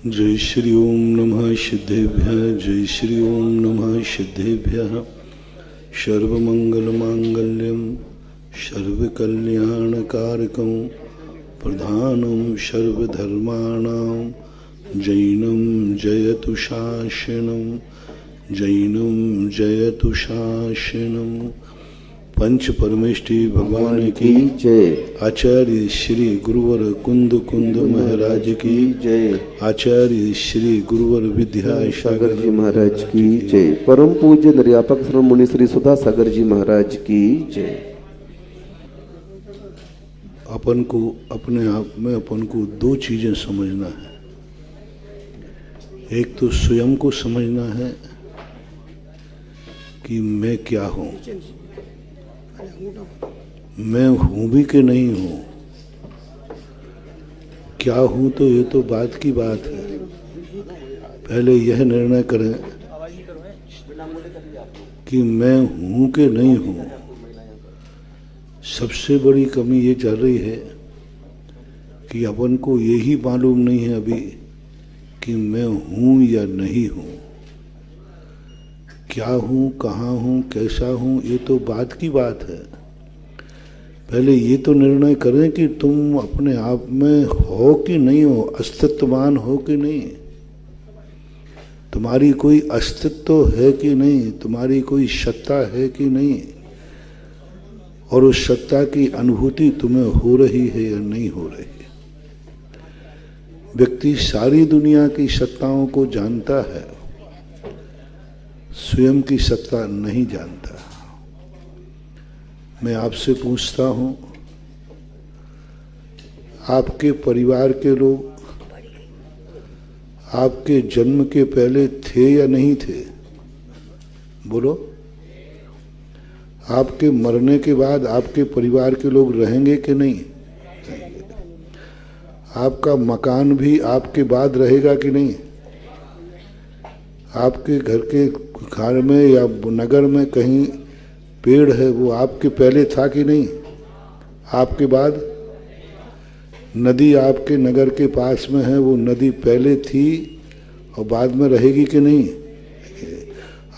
जय श्री ओम नमः सिद्धेभ्यः। जय श्री ओम नमः सिद्धेभ्यः। सर्वमंगलमांगल्यं सर्वकल्याणकारकं प्रधानं सर्वधर्माणां जैनं जयतु शासनं जैनं जयतु शासनं। पंच परमेष्ठी भगवान की जय। आचार्य श्री गुरुवर कुंद कुंद महाराज की जय। आचार्य श्री गुरुवर विद्यासागर जी महाराज की जय। परम पूज्य निर्यापक श्रवण मुनि श्री सुधा सागर जी महाराज की जय। अपन को अपने आप में अपन को दो चीजें समझना है। एक तो स्वयं को समझना है कि मैं क्या हूं, मैं हूं भी कि नहीं हूं। क्या हूं तो ये तो बात की बात है। पहले यह निर्णय करें कि मैं हूं कि नहीं हूं। सबसे बड़ी कमी ये चल रही है कि अपन को यही मालूम नहीं है अभी कि मैं हूं या नहीं हूं। क्या हूं, कहाँ हूं, कैसा हूं, ये तो बात की बात है। पहले ये तो निर्णय करें कि तुम अपने आप में हो कि नहीं हो, अस्तित्ववान हो कि नहीं, तुम्हारी कोई अस्तित्व है कि नहीं, तुम्हारी कोई सत्ता है कि नहीं, और उस सत्ता की अनुभूति तुम्हें हो रही है या नहीं हो रही है। व्यक्ति सारी दुनिया की सत्ताओं को जानता है, स्वयं की सत्ता नहीं जानता। मैं आपसे पूछता हूं, आपके परिवार के लोग आपके जन्म के पहले थे या नहीं थे? बोलो। आपके मरने के बाद आपके परिवार के लोग रहेंगे कि नहीं? आपका मकान भी आपके बाद रहेगा कि नहीं? आपके घर में या नगर में कहीं पेड़ है, वो आपके पहले था कि नहीं, आपके बाद? नदी आपके नगर के पास में है, वो नदी पहले थी और बाद में रहेगी कि नहीं?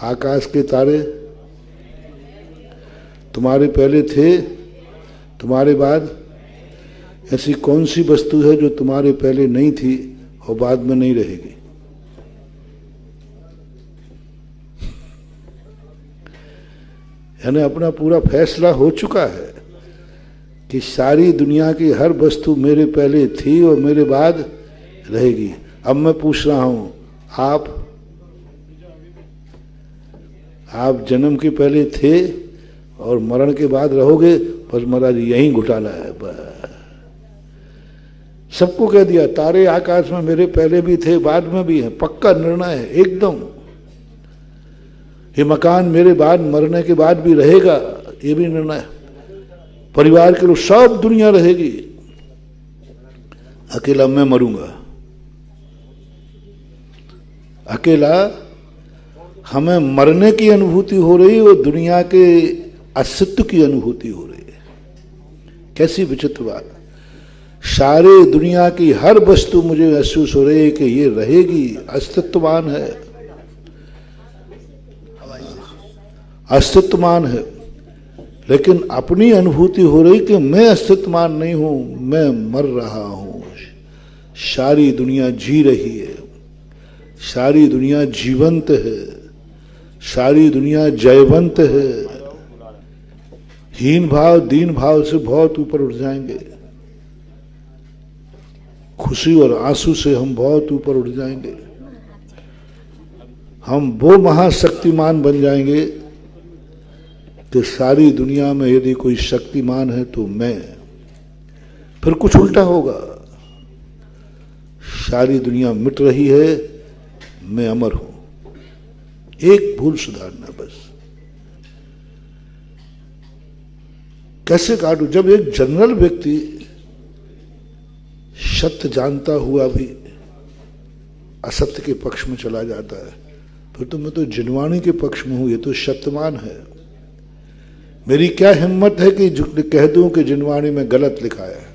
आकाश के तारे तुम्हारे पहले थे, तुम्हारे बाद? ऐसी कौन सी वस्तु है जो तुम्हारे पहले नहीं थी और बाद में नहीं रहेगी? यानी अपना पूरा फैसला हो चुका है कि सारी दुनिया की हर वस्तु मेरे पहले थी और मेरे बाद रहेगी। अब मैं पूछ रहा हूं, आप जन्म के पहले थे और मरण के बाद रहोगे? बस महाराज यही घोटाला है। सबको कह दिया तारे आकाश में मेरे पहले भी थे, बाद में भी है, पक्का निर्णय है एकदम। ये मकान मेरे बाद मरने के बाद भी रहेगा, ये भी निर्णय है। परिवार के लोग सब दुनिया रहेगी, अकेला मैं मरूंगा। अकेला हमें मरने की अनुभूति हो रही और दुनिया के अस्तित्व की अनुभूति हो रही है। कैसी विचित्र बात। सारे दुनिया की हर वस्तु मुझे महसूस हो रही है कि ये रहेगी, अस्तित्ववान है, अस्तित्वमान है। लेकिन अपनी अनुभूति हो रही कि मैं अस्तित्वमान नहीं हूं, मैं मर रहा हूं। सारी दुनिया जी रही है, सारी दुनिया जीवंत है, सारी दुनिया जयवंत है। हीन भाव दीन भाव से बहुत ऊपर उठ जाएंगे, खुशी और आंसू से हम बहुत ऊपर उठ जाएंगे। हम वो महाशक्तिमान बन जाएंगे कि सारी दुनिया में यदि कोई शक्तिमान है तो मैं। फिर कुछ उल्टा होगा, सारी दुनिया मिट रही है, मैं अमर हूं। एक भूल सुधारना बस। कैसे काटू? जब एक जनरल व्यक्ति सत्य जानता हुआ भी असत्य के पक्ष में चला जाता है, फिर तो मैं तो जिनवाणी के पक्ष में हूं, ये तो सत्यमान है। मेरी क्या हिम्मत है कि कह दूं कि जिनवाणी में गलत लिखा है,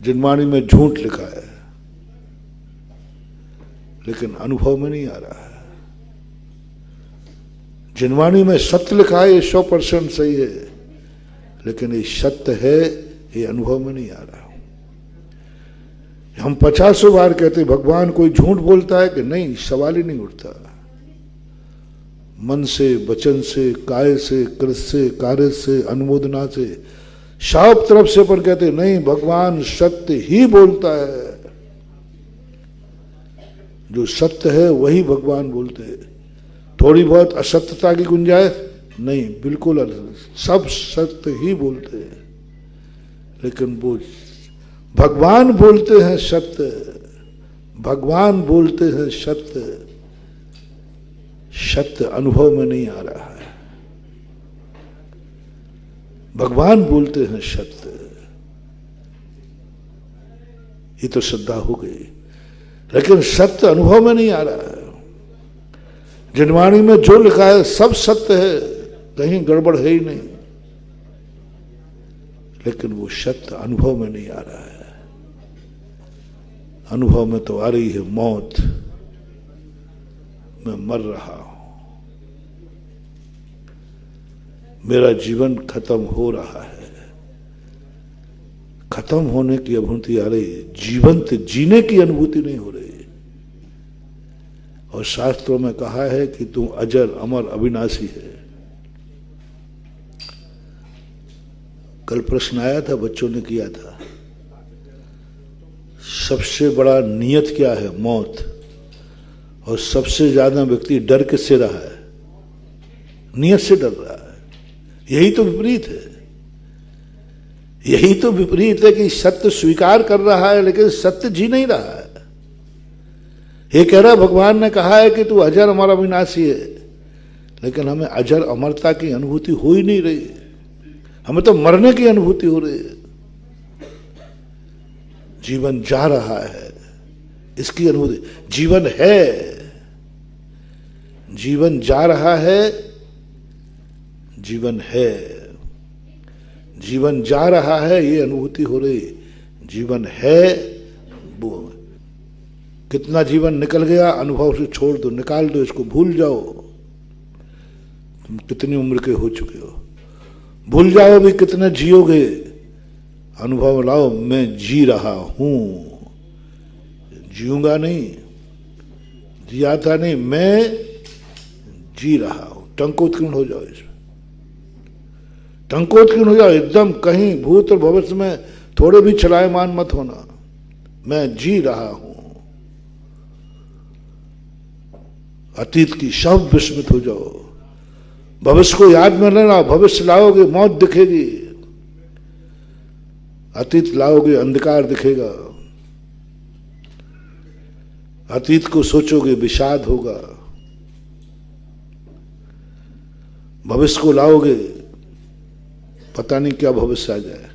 जिनवाणी में झूठ लिखा है। लेकिन अनुभव में नहीं आ रहा है। जिनवाणी में सत्य लिखा है ये 100% सही है, लेकिन ये सत्य है ये अनुभव में नहीं आ रहा। हम 50 बार कहते भगवान कोई झूठ बोलता है कि नहीं, सवाल ही नहीं उठता। मन से, वचन से, काय से, कृत से, कार्य से, अनुमोदना से, सब तरफ से अपन कहते नहीं, भगवान सत्य ही बोलता है। जो सत्य है वही भगवान बोलते हैं। थोड़ी बहुत असत्यता की गुंजाइश नहीं, बिल्कुल सब सत्य ही बोलते हैं। लेकिन वो भगवान बोलते हैं सत्य, भगवान बोलते हैं सत्य, सत्य अनुभव में नहीं आ रहा है। भगवान बोलते हैं सत्य, ये तो श्रद्धा हो गई, लेकिन सत्य अनुभव में नहीं आ रहा है। जिनवाणी में जो लिखा है सब सत्य है, कहीं गड़बड़ है ही नहीं, लेकिन वो सत्य अनुभव में नहीं आ रहा है। अनुभव में तो आ रही है मौत, मैं मर रहा हूं, मेरा जीवन खत्म हो रहा है। खत्म होने की अनुभूति आ रही है, जीवंत जीने की अनुभूति नहीं हो रही। और शास्त्रों में कहा है कि तू अजर अमर अविनाशी है। कल प्रश्न आया था, बच्चों ने किया था, सबसे बड़ा नियत क्या है? मौत। और सबसे ज्यादा व्यक्ति डर किससे रहा है? नियत से डर रहा है। यही तो विपरीत है, यही तो विपरीत है कि सत्य स्वीकार कर रहा है लेकिन सत्य जी नहीं रहा है। ये कह रहा भगवान ने कहा है कि तू अजर अमर अविनाशी है, लेकिन हमें अजर अमरता की अनुभूति हो ही नहीं रही, हमें तो मरने की अनुभूति हो रही है। जीवन जा रहा है इसकी अनुभूति, जीवन है, जीवन जा रहा है, जीवन है, जीवन जा रहा है ये अनुभूति हो रही। जीवन है वो, कितना जीवन निकल गया अनुभव से छोड़ दो, निकाल दो, इसको भूल जाओ। तुम कितनी उम्र के हो चुके हो, भूल जाओ भी कितना जियोगे। अनुभव लाओ, मैं जी रहा हूं, जीऊंगा नहीं, जिया था नहीं, मैं जी रहा हूं। टंकोत्कीर्ण हो जाओ, इसमें टंकोत्कीर्ण हो जाओ एकदम। कहीं भूत और भविष्य में थोड़े भी चलायमान मत होना, मैं जी रहा हूं। अतीत की सब विस्मृत हो जाओ, भविष्य को याद में लेना। भविष्य लाओगे मौत दिखेगी, अतीत लाओगे अंधकार दिखेगा। अतीत को सोचोगे विषाद होगा, भविष्य को लाओगे पता नहीं क्या भविष्य आ जाए।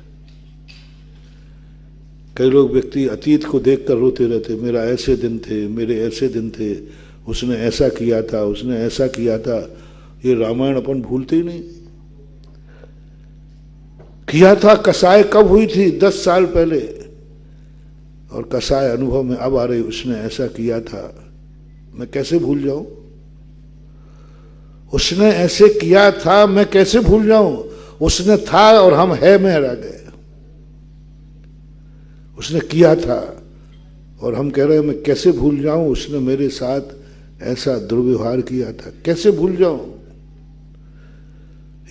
कई लोग व्यक्ति अतीत को देखकर रोते रहते, मेरा ऐसे दिन थे, मेरे ऐसे दिन थे, उसने ऐसा किया था, उसने ऐसा किया था। ये रामायण अपन भूलते ही नहीं। किया था कसाय कब हुई थी? 10 साल पहले, और कसाय अनुभव में अब आ रही, उसने ऐसा किया था, मैं कैसे भूल जाऊं? उसने ऐसे किया था, मैं कैसे भूल जाऊं? उसने था और हम है में रह गए। उसने किया था और हम कह रहे हैं मैं कैसे भूल जाऊं, उसने मेरे साथ ऐसा दुर्व्यवहार किया था, कैसे भूल जाऊं?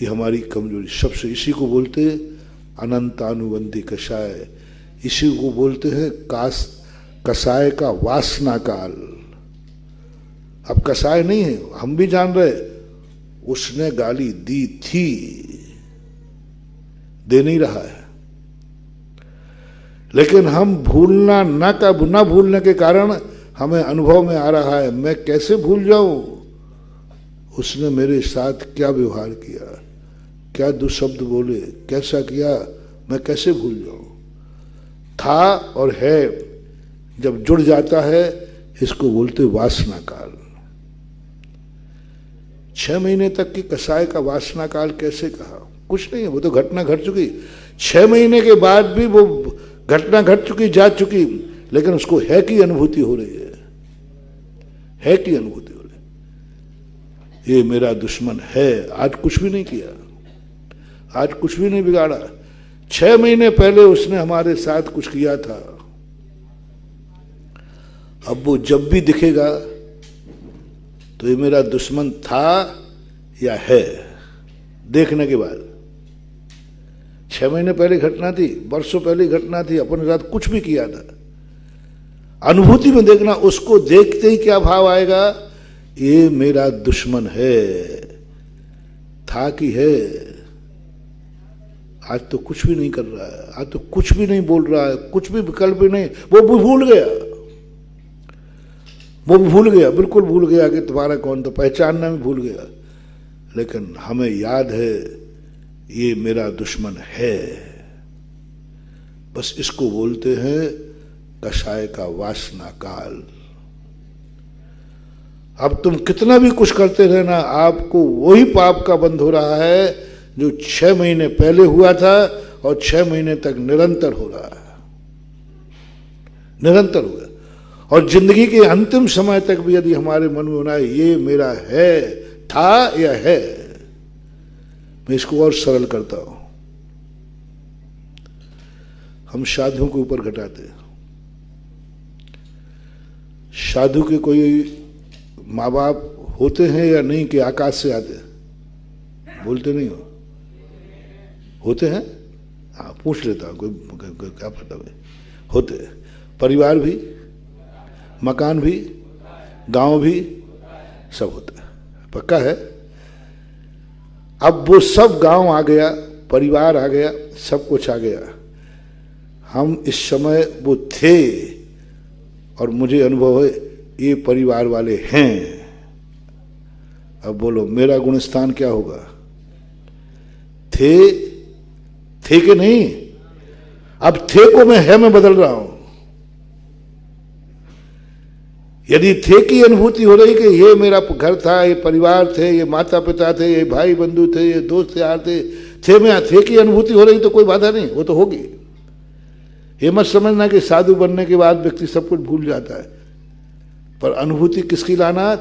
ये हमारी कमजोरी सबसे, इसी को बोलते हैं अनंतानुबंधी कषाय, इसी को बोलते हैं कसाय का वासना काल। अब कसाय नहीं है, हम भी जान रहे, उसने गाली दी थी, दे नहीं रहा है, लेकिन हम भूलना ना भूलने के कारण हमें अनुभव में आ रहा है, मैं कैसे भूल जाऊं उसने मेरे साथ क्या व्यवहार किया, क्या दुशब्द बोले, कैसा किया, मैं कैसे भूल जाऊं? था और है जब जुड़ जाता है, इसको बोलते वासना काल। 6 महीने तक की कसाय का वासना काल कैसे कहा? कुछ नहीं है, वो तो घटना घट चुकी। 6 महीने के बाद भी वो घटना घट चुकी, जा चुकी, लेकिन उसको है की अनुभूति हो रही है। है की अनुभूति हो रही, ये मेरा दुश्मन है। आज कुछ भी नहीं किया, आज कुछ भी नहीं बिगाड़ा। 6 महीने पहले उसने हमारे साथ कुछ किया था, अब वो जब भी दिखेगा तो ये मेरा दुश्मन था या है, देखने के बाद। 6 महीने पहले घटना थी, वर्षों पहले घटना थी, अपने साथ कुछ भी किया था। अनुभूति में देखना, उसको देखते ही क्या भाव आएगा, ये मेरा दुश्मन है, था कि है। आज तो कुछ भी नहीं कर रहा है, आज तो कुछ भी नहीं बोल रहा है, कुछ भी विकल्प भी नहीं, वो भी भूल गया, वो भी भूल गया, बिल्कुल भूल गया कि तुम्हारा कौन था, पहचानना भी भूल गया। लेकिन हमें याद है ये मेरा दुश्मन है। बस इसको बोलते हैं कषाय का वासना काल। अब तुम कितना भी कुछ करते रहना, आपको वही पाप का बंध हो रहा है जो 6 महीने पहले हुआ था और 6 महीने तक निरंतर हो रहा है, निरंतर हुआ। और जिंदगी के अंतिम समय तक भी यदि हमारे मन में होना है ये मेरा है, था या है। मैं इसको और सरल करता हूं, हम साधु के ऊपर घटाते हैं। साधु के कोई माँ बाप होते हैं या नहीं कि आकाश से आते हैं? बोलते नहीं हो, होते हैं? हाँ, पूछ लेता हूं, कोई क्या पता भाई, होते हैं। परिवार भी, मकान भी, गांव भी, सब होता है, पक्का है। अब वो सब गांव आ गया, परिवार आ गया, सब कुछ आ गया। हम इस समय वो थे और मुझे अनुभव है ये परिवार वाले हैं। अब बोलो मेरा गुणस्थान क्या होगा? थे कि नहीं? अब थे को मैं है में बदल रहा हूं। यदि थे की अनुभूति हो रही कि ये मेरा घर था, ये परिवार थे, ये माता पिता थे, ये भाई बंधु थे, ये दोस्त यार थे में थे की अनुभूति हो रही तो कोई बाधा नहीं, वो तो होगी। ये मत समझना कि साधु बनने के बाद व्यक्ति सब कुछ भूल जाता है, पर अनुभूति किसकी लाना?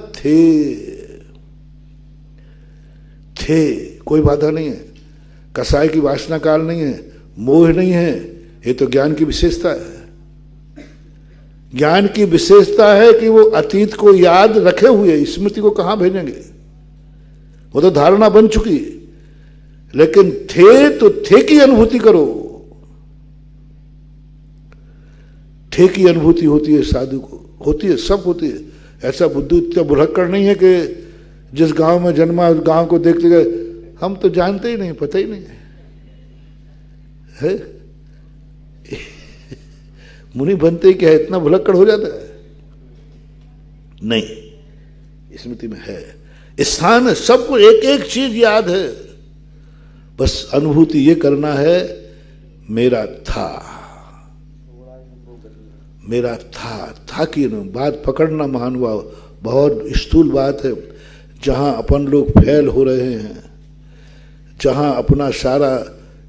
थे, कोई बाधा नहीं है। कसाय की वासना काल नहीं है, मोह नहीं है, ये तो ज्ञान की विशेषता है। ज्ञान की विशेषता है कि वो अतीत को याद रखे हुए, स्मृति को कहां भेजेंगे, वो तो धारणा बन चुकी है। लेकिन थे तो थे की अनुभूति करो। थे की अनुभूति होती है साधु को, होती है, सब होती है। ऐसा बुद्धू इतना बुढ़क्कड़ नहीं है कि जिस गांव में जन्मा उस गांव को देखते गए हम तो जानते ही नहीं, पता ही नहीं है। मुनि बनते ही क्या है, इतना भुलक्कड़ हो जाता है? नहीं, स्मृति में है, स्थान है, सबको एक एक चीज याद है। बस अनुभूति ये करना है मेरा था, मेरा था कि बात पकड़ना महानुभाव, बहुत स्थूल बात है। जहां अपन लोग फेल हो रहे हैं, जहां अपना सारा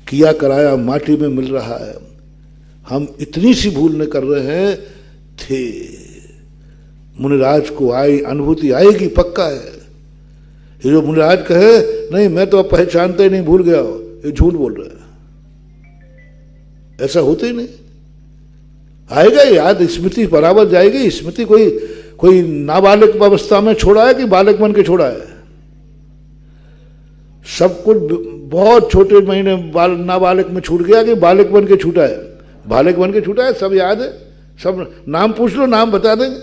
किया कराया माटी में मिल रहा है, हम इतनी सी भूल न कर रहे हैं। थे मुनिराज को आई अनुभूति, आएगी, पक्का है। ये जो मुनिराज कहे नहीं मैं तो अब पहचानते ही नहीं, भूल गया हो, ये झूठ बोल रहे हैं। ऐसा होते ही नहीं, आएगा याद, स्मृति बराबर जाएगी। स्मृति कोई नाबालिग अवस्था में छोड़ा है कि बालक बन के छोड़ा है? सब कुछ बहुत छोटे महीने नाबालिग में छूट गया कि बालक बन के छूटा है? बालक बन के छूटा है, सब याद है, सब नाम पूछ लो, नाम बता देंगे।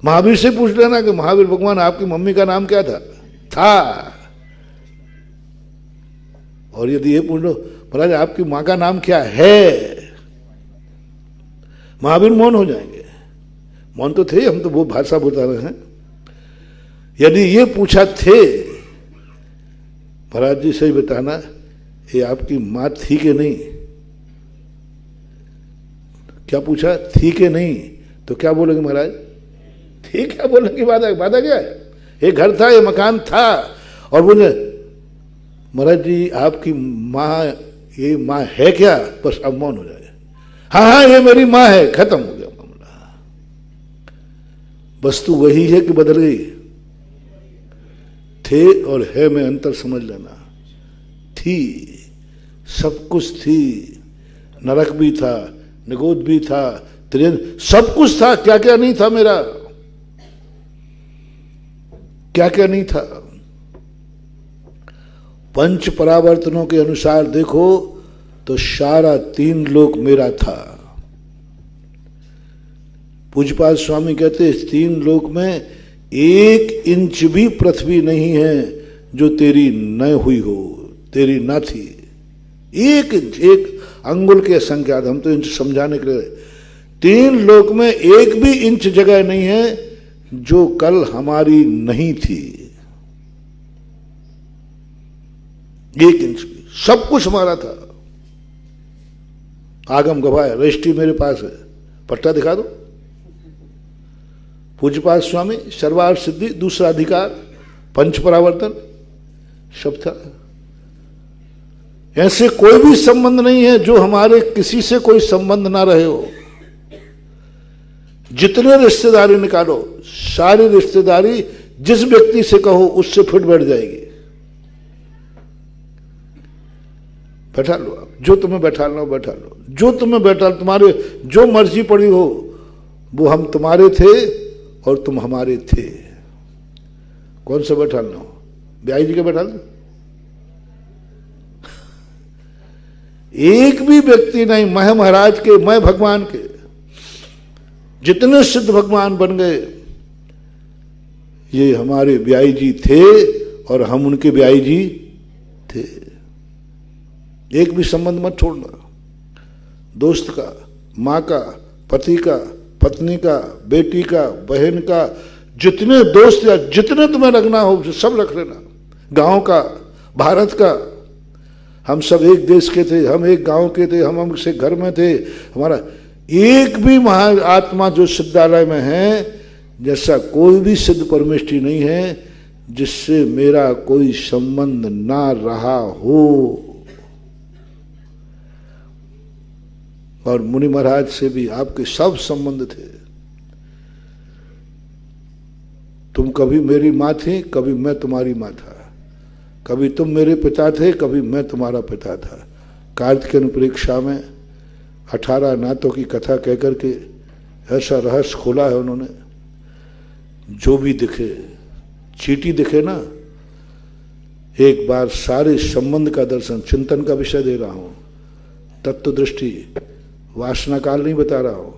महावीर से पूछ लेना कि महावीर भगवान आपकी मम्मी का नाम क्या था। और यदि ये पूछ लो महाराज आपकी मां का नाम क्या है, महावीर मौन हो जाएंगे। मौन तो थे, हम तो वो भाषा बता रहे हैं। यदि ये पूछा थे, महाराज जी सही बताना ये आपकी मां थी कि नहीं? क्या पूछा? थी कि नहीं? तो क्या बोलेंगे महाराज? थी क्या बोलने की बात है? बात क्या है? ये घर था, ये मकान था, और बोले महाराज जी आपकी मां, ये मां है क्या? बस अब मौन हो जाए। हाँ हाँ ये मेरी मां है, खत्म हो गया मामला। वस्तु वही है कि बदल गई? थे और है में अंतर समझ लेना। थी, सब कुछ थी, नरक भी था, निगोद भी था, त्रियंत, सब कुछ था। क्या क्या नहीं था मेरा? क्या क्या नहीं था? पंच परावर्तनों के अनुसार देखो तो सारा 3 लोक मेरा था। पूज्यपाद स्वामी कहते इस 3 लोक में 1 इंच भी पृथ्वी नहीं है जो तेरी न हुई हो, तेरी न थी। 1 इंच, 1 अंगुल के संख्यात, हम तो इंच समझाने के लिए, 3 लोक में 1 भी इंच जगह नहीं है जो कल हमारी नहीं थी। 1 इंच भी, सब कुछ हमारा था। आगम गवाह है, रजिस्ट्री मेरे पास है, पट्टा दिखा दो। पूज्यपाद स्वामी सर्वार्थ सिद्धि, दूसरा अधिकार, पंच परावर्तन, सब था। ऐसे कोई भी संबंध नहीं है जो हमारे किसी से कोई संबंध ना रहे हो। जितने रिश्तेदारी निकालो, सारी रिश्तेदारी जिस व्यक्ति से कहो उससे फिट बैठ जाएगी। बैठा लो आप, जो तुम्हें बैठाना हो बैठा लो, जो तुम्हें बैठा, तुम्हारे जो मर्जी पड़ी हो, वो हम तुम्हारे थे और तुम हमारे थे। कौन सा बैठाना हो? ब्याई जी के बैठा लो। एक भी व्यक्ति नहीं, मैं महाराज के, मैं भगवान के, जितने सिद्ध भगवान बन गए ये हमारे ब्याई जी थे और हम उनके ब्याई जी थे। एक भी संबंध मत छोड़ना। दोस्त का, मां का, पति का, पत्नी का, बेटी का, बहन का, जितने दोस्त या जितने तुम्हें रखना हो सब रख लेना। गांव का, भारत का, हम सब एक देश के थे, हम एक गांव के थे, हम से घर में थे। हमारा एक भी महाआत्मा जो सिद्धालय में है, जैसा कोई भी सिद्ध परमेष्ठी नहीं है जिससे मेरा कोई संबंध ना रहा हो। और मुनि महाराज से भी आपके सब संबंध थे। तुम कभी मेरी मां थी, कभी मैं तुम्हारी मां था, कभी तुम मेरे पिता थे, कभी मैं तुम्हारा पिता था। कार्तिकेय परीक्षा में 18 नातों की कथा कहकर के ऐसा रहस्य खोला है उन्होंने। जो भी दिखे, चीटी दिखे ना, एक बार सारे संबंध का दर्शन, चिंतन का विषय दे रहा हूं, तत्व दृष्टि, वासना काल नहीं बता रहा हूं।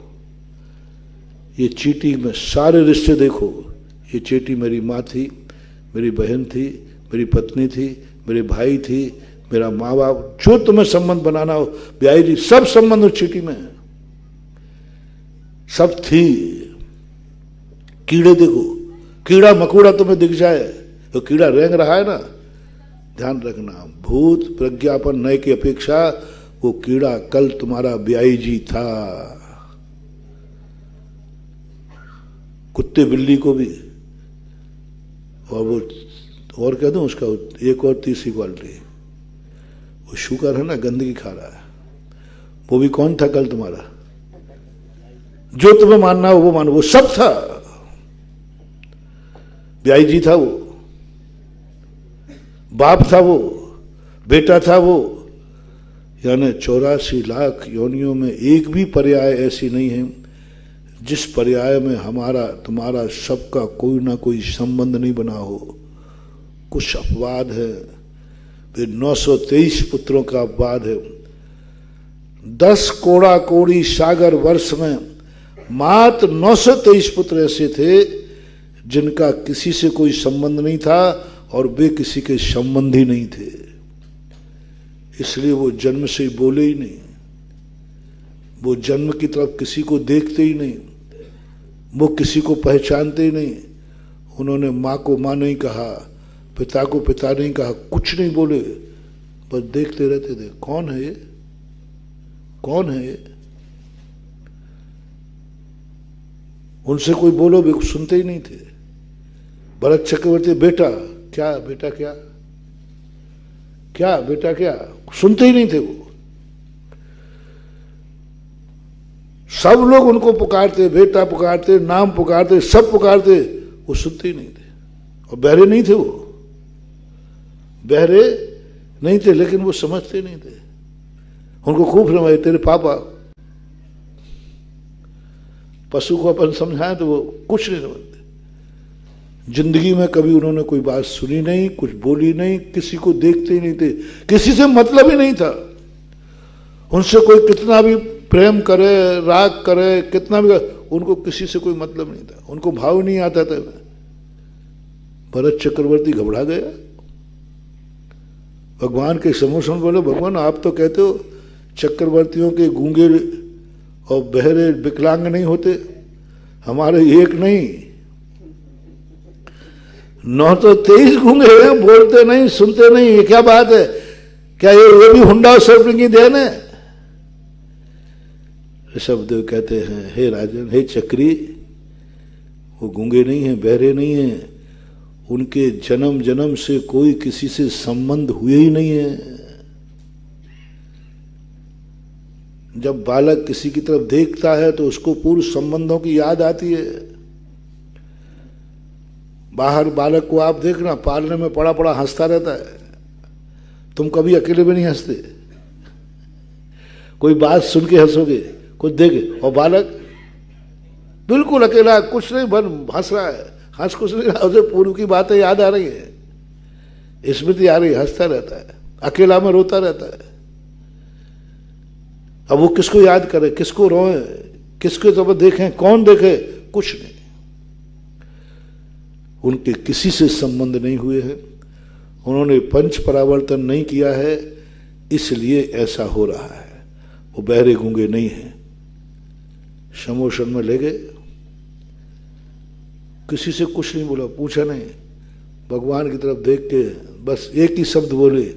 ये चीटी में सारे रिश्ते देखो। ये चीटी मेरी माँ थी, मेरी बहन थी, मेरी पत्नी थी, मेरे भाई थी, मेरा माँ बाप, जो तुम्हें संबंध बनाना हो, ब्याई जी, सब संबंध उस चीटी में है, सब थी। कीड़े देखो, कीड़ा मकोड़ा तुम्हें दिख जाए तो कीड़ा रेंग रहा है ना, ध्यान रखना, भूत प्रज्ञापन नए की अपेक्षा वो कीड़ा कल तुम्हारा ब्याई जी था। कुत्ते बिल्ली को भी, और वो और कह दूं उसका एक और तीसरी क्वालिटी, वो शुगर है ना, गंदगी खा रहा है, वो भी कौन था कल तुम्हारा? जो तुम्हें मानना हो वो मानो, वो सब था। ब्याई जी था वो, बाप था वो, बेटा था वो। यानी 84 लाख योनियों में एक भी पर्याय ऐसी नहीं है जिस पर्याय में हमारा तुम्हारा सबका कोई ना कोई संबंध नहीं बना हो। कुछ अपवाद है, फिर 923 पुत्रों का अपवाद है। 10 कोड़ा कोड़ी सागर वर्ष में मात्र 923 पुत्र ऐसे थे जिनका किसी से कोई संबंध नहीं था और वे किसी के संबंधी नहीं थे। इसलिए वो जन्म से ही बोले ही नहीं, वो जन्म की तरफ किसी को देखते ही नहीं, वो किसी को पहचानते ही नहीं। उन्होंने माँ को माँ नहीं कहा, पिता को पिता नहीं कहा, कुछ नहीं बोले, बस देखते रहते थे, कौन है ये, कौन है ये। उनसे कोई बोलो भी सुनते ही नहीं थे। भरत चक्रवर्ती, बेटा क्या, बेटा क्या, क्या बेटा क्या, सुनते ही नहीं थे वो। सब लोग उनको पुकारते, बेटा पुकारते, नाम पुकारते, सब पुकारते, वो सुनते ही नहीं थे। और बहरे नहीं थे, वो बहरे नहीं थे, लेकिन वो समझते नहीं थे। उनको खूब समझाए, तेरे पापा, पशु को अपन समझाएं तो वो कुछ नहीं समझते। जिंदगी में कभी उन्होंने कोई बात सुनी नहीं, कुछ बोली नहीं, किसी को देखते ही नहीं थे, किसी से मतलब ही नहीं था। उनसे कोई कितना भी प्रेम करे, राग करे, कितना भी करे, उनको किसी से कोई मतलब नहीं था, उनको भाव नहीं आता था। भरत चक्रवर्ती घबरा गया, भगवान के समोसन बोले, भगवान आप तो कहते हो चक्रवर्तियों के गूंगे और बहरे विकलांग नहीं होते, हमारे एक नहीं 923 गूंगे हैं, बोलते नहीं, सुनते नहीं, ये क्या बात है? क्या ये भी हुंडा और सर्पिंग की देन है? ऋषभदेव कहते हैं, हे राजन, हे चक्री, वो गूंगे नहीं हैं, बहरे नहीं हैं, उनके जन्म जन्म से कोई किसी से संबंध हुए ही नहीं है। जब बालक किसी की तरफ देखता है तो उसको पूर्व संबंधों की याद आती है। बाहर बालक को आप देखना, पालने में पड़ा पड़ा हंसता रहता है, तुम कभी अकेले में नहीं हंसते, कोई बात सुन के हंसोगे, कुछ देखे, और बालक बिल्कुल अकेला, कुछ नहीं, बन हंस रहा है, हंस कुछ नहीं रहा, उसे पूर्व की बातें याद आ रही है, स्मृति आ रही है, हंसता रहता है, अकेला में रोता रहता है। अब वो किसको याद करे, किसको रोए, किसको तो देखें, कौन देखे, कुछ नहीं। उनके किसी से संबंध नहीं हुए हैं, उन्होंने पंच परावर्तन नहीं किया है, इसलिए ऐसा हो रहा है। वो बहरे गूंगे नहीं हैं। शमोशन में ले गए, किसी से कुछ नहीं बोला, पूछा नहीं, भगवान की तरफ देख के बस एक ही शब्द बोले,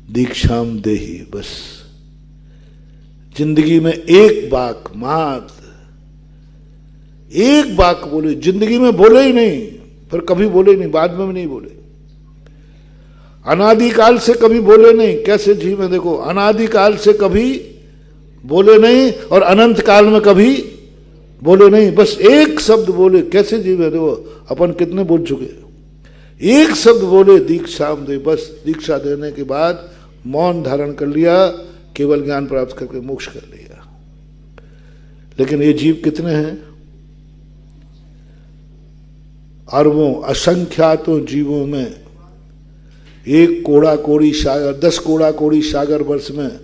दीक्षाम देही। बस जिंदगी में एक बाक मात्र, एक बाक बोले, जिंदगी में बोले ही नहीं, फिर कभी बोले नहीं, बाद में भी नहीं बोले, अनादिकाल से कभी बोले नहीं। कैसे जी में देखो, अनादिकाल से कभी बोले नहीं और अनंत काल में कभी बोले नहीं, बस एक शब्द बोले। कैसे जी में देखो, अपन कितने बोल चुके, एक शब्द बोले, दीक्षाम दे। बस दीक्षा देने के बाद मौन धारण कर लिया, केवल ज्ञान प्राप्त करके मोक्ष कर लिया। लेकिन ये जीव कितने हैं? अरबों असंख्यातों जीवों में एक कोड़ा कोड़ी सागर, 10 कोड़ा कोड़ी सागर वर्ष में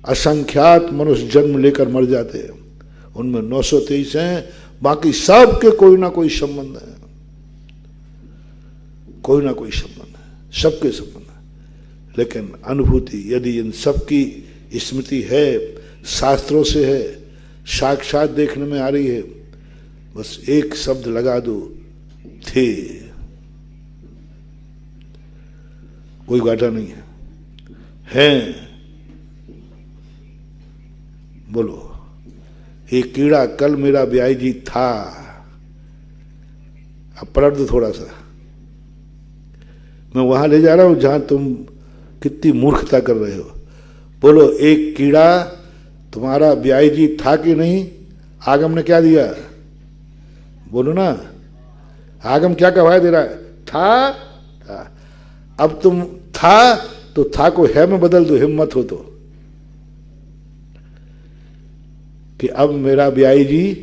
असंख्यात मनुष्य जन्म लेकर मर जाते हैं। उनमें 923 हैं, बाकी सब के कोई ना कोई संबंध है, कोई ना कोई संबंध है, सबके संबंध है। लेकिन अनुभूति यदि इन सबकी स्मृति है, शास्त्रों से है, साक्षात देखने में आ रही है, बस एक शब्द लगा दो, थे, कोई घाटा नहीं है। बोलो, एक कीड़ा कल मेरा ब्याई जी था, अब पलट दो थोड़ा सा, मैं वहां ले जा रहा हूं जहां तुम कितनी मूर्खता कर रहे हो। बोलो, एक कीड़ा तुम्हारा ब्याई जी था कि नहीं? आगम ने क्या दिया? बोलो ना, आगम क्या गवाही दे रहा है? था। अब तुम था तो था को है में बदल दो, हिम्मत हो तो, कि अब मेरा ब्याई जी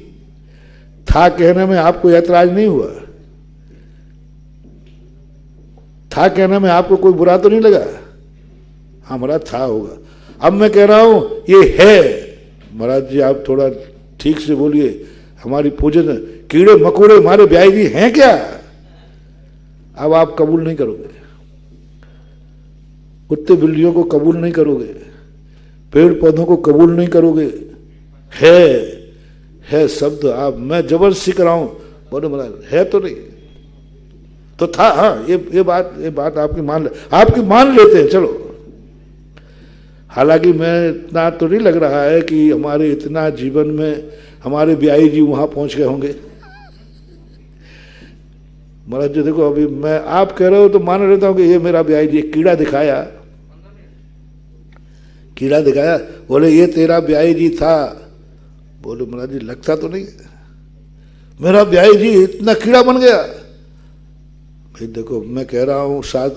था कहने में आपको ऐतराज नहीं हुआ? था कहने में आपको कोई बुरा तो नहीं लगा? हमारा था होगा। अब मैं कह रहा हूं ये है। महाराज जी आप थोड़ा ठीक से बोलिए, हमारी पूजन कीड़े मकोड़े हमारे ब्याई जी हैं क्या? अब आप कबूल नहीं करोगे, कुत्ते बिल्लियों को कबूल नहीं करोगे, पेड़ पौधों को कबूल नहीं करोगे। है शब्द आप, मैं जबरदस्ती कराऊं, बोले महाराज है तो नहीं तो था। हाँ, ये बात आपकी मान लेते हैं, चलो। हालांकि मैं इतना तो नहीं लग रहा है कि हमारे इतना जीवन में हमारे ब्याई जी वहां पहुंच गए होंगे। महाराज जी देखो, अभी मैं आप कह रहे हो तो मान लेता हूं कि ये मेरा ब्याई जी, कीड़ा दिखाया, बोले ये तेरा ब्याई जी था, बोले महाराज जी लगता तो नहीं है, मेरा ब्याई जी इतना कीड़ा बन गया। भाई देखो मैं कह रहा हूं शायद,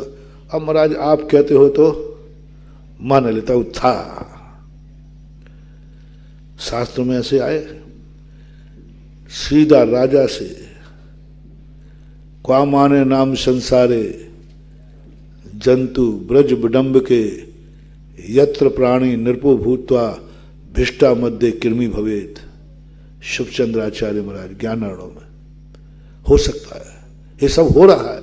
अब महाराज आप कहते हो तो मान लेता हूं, था शास्त्र में ऐसे आए, सीधा राजा से क्वा माने नाम संसारे जंतु ब्रज विडंब के यत्र प्राणी नृपो भूत्वा भिष्टा मध्य कृमि भवेत। शिवचंद्राचार्य महाराज ज्ञानार्णव में। हो सकता है ये सब हो रहा है,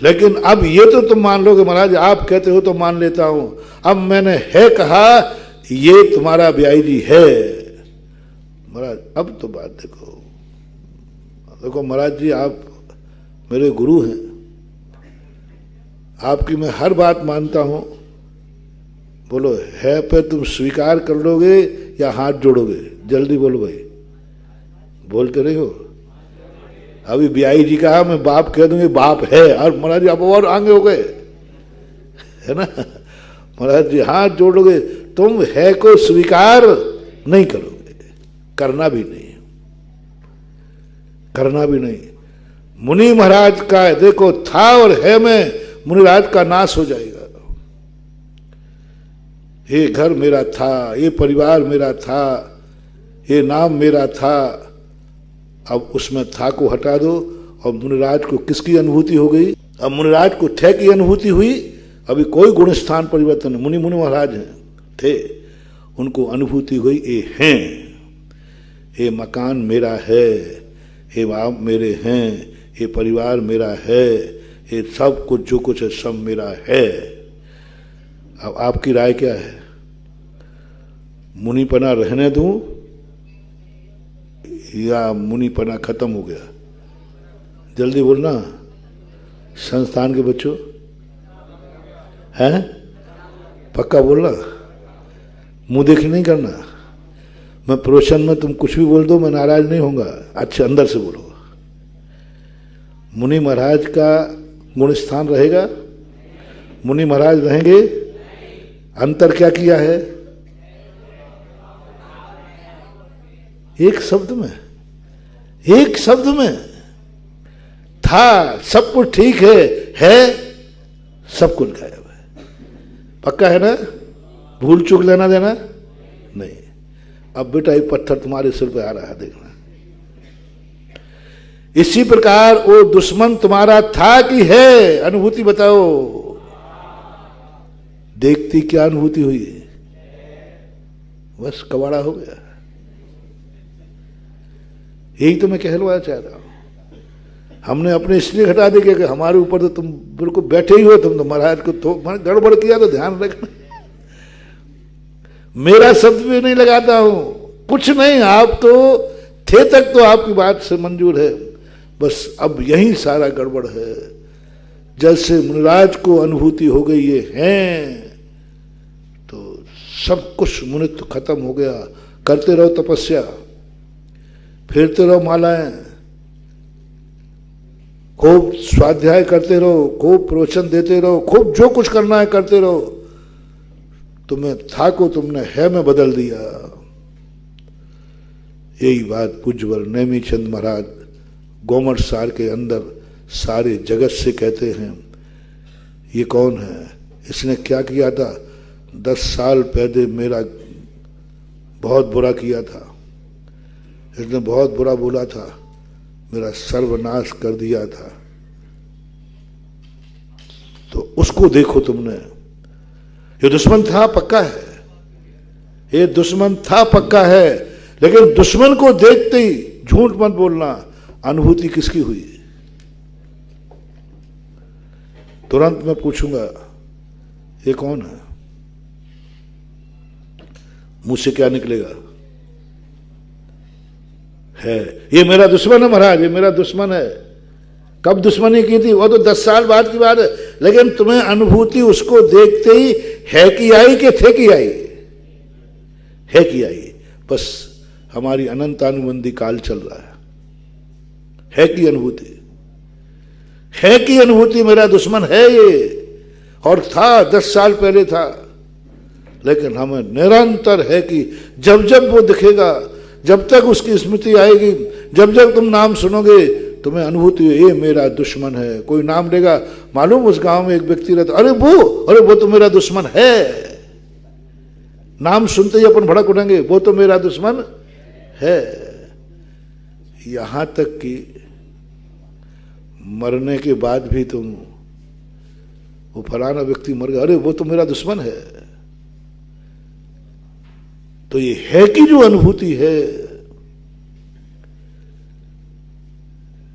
लेकिन अब ये तो तुम मान लोगे महाराज, आप कहते हो तो मान लेता हूं। अब मैंने है कहा ये तुम्हारा ब्याई जी है महाराज। अब तो बात देखो, देखो महाराज जी आप मेरे गुरु हैं, आपकी मैं हर बात मानता हूं। बोलो है पे तुम स्वीकार कर लोगे या हाथ जोड़ोगे? जल्दी बोलो भाई, बोलते नहीं हो। अभी ब्याई जी कहा मैं बाप कह दूंगी, बाप है, और महाराज जी आप और आगे हो गए, है ना। महाराज जी हाथ जोड़ोगे, तुम है को स्वीकार नहीं करोगे, करना भी नहीं, करना भी नहीं। मुनि महाराज का देखो था और है में मुनिराज का नाश हो जाएगा। ये घर मेरा था, ये परिवार मेरा था, ये नाम मेरा था, अब उसमें था को हटा दो और मुनिराज को किसकी अनुभूति हो गई? अब मुनिराज को थे की अनुभूति हुई। अभी कोई गुण स्थान परिवर्तन नहीं, मुनि मुनि महाराज हैं, थे, उनको अनुभूति हुई ये हैं, ये मकान मेरा है, ये बाप मेरे हैं, ये परिवार मेरा है, ये सब कुछ जो कुछ है सब मेरा है। अब आपकी राय क्या है? मुनिपना रहने दूं या मुनिपना खत्म हो गया? जल्दी बोलना संस्थान के बच्चों, हैं? पक्का बोलना, मुंह देखी नहीं करना। मैं प्रोशन में तुम कुछ भी बोल दो, मैं नाराज नहीं होऊंगा, अच्छे अंदर से बोलो। मुनि महाराज का गुण स्थान रहेगा? मुनि महाराज रहेंगे? अंतर क्या किया है? एक शब्द में, एक शब्द में था, सब कुछ ठीक है सब कुछ गायब है। पक्का है ना? भूल चूक लेना देना नहीं। अब बेटा एक पत्थर तुम्हारे सिर पे आ रहा है, देखना। इसी प्रकार वो दुश्मन तुम्हारा था कि है? अनुभूति बताओ, देखती क्या अनुभूति हुई? बस कबाड़ा हो गया। यही तो मैं कहलवाना चाह रहा हूं। हमने अपने इसलिए हटा दे कि हमारे ऊपर तो तुम बिल्कुल बैठे ही हो, तुम तो महाराज को तो गड़बड़ किया तो ध्यान रखना। मेरा शब्द भी नहीं लगाता हूं, कुछ नहीं, आप तो थे तक तो आपकी बात से मंजूर है, बस अब यही सारा गड़बड़ है। जैसे मुनिराज को अनुभूति हो गई ये हैं, तो सब कुछ मुनित्व खत्म हो गया। करते रहो तपस्या, फेरते रहो मालाएं, खूब स्वाध्याय करते रहो, खूब प्रवचन देते रहो, खूब जो कुछ करना है करते रहो। तुम्हें था को तुमने है में बदल दिया। यही बात पूज्यवर नेमी चंद महाराज गोमट सार के अंदर सारे जगत से कहते हैं। ये कौन है? इसने क्या किया था? 10 साल पहले मेरा बहुत बुरा किया था, इसने बहुत बुरा बोला था, मेरा सर्वनाश कर दिया था। तो उसको देखो तुमने, ये दुश्मन था पक्का है, ये दुश्मन था पक्का है, लेकिन दुश्मन को देखते ही झूठ मत बोलना। अनुभूति किसकी हुई? तुरंत मैं पूछूंगा ये कौन है? मुंह से क्या निकलेगा? है, ये मेरा दुश्मन है महाराज, ये मेरा दुश्मन है। कब दुश्मनी की थी? वो तो 10 साल बाद की बात है, लेकिन तुम्हें अनुभूति उसको देखते ही है कि आई कि थे कि आई? है कि आई। बस हमारी अनंतानुबंधी काल चल रहा है कि अनुभूति, है कि अनुभूति मेरा दुश्मन है ये, और था 10 साल पहले था, लेकिन हमें निरंतर है कि जब जब वो दिखेगा, जब तक उसकी स्मृति आएगी, जब जब तुम नाम सुनोगे, तुम्हें अनुभूति ये मेरा दुश्मन है। कोई नाम लेगा, मालूम उस गांव में एक व्यक्ति रहता, अरे वो तो मेरा दुश्मन है। नाम सुनते ही अपन भड़क उठेंगे, वो तो मेरा दुश्मन है। यहां तक कि मरने के बाद भी तुम, वो फलाना व्यक्ति मर गया, अरे वो तो मेरा दुश्मन है। तो ये है कि जो अनुभूति है,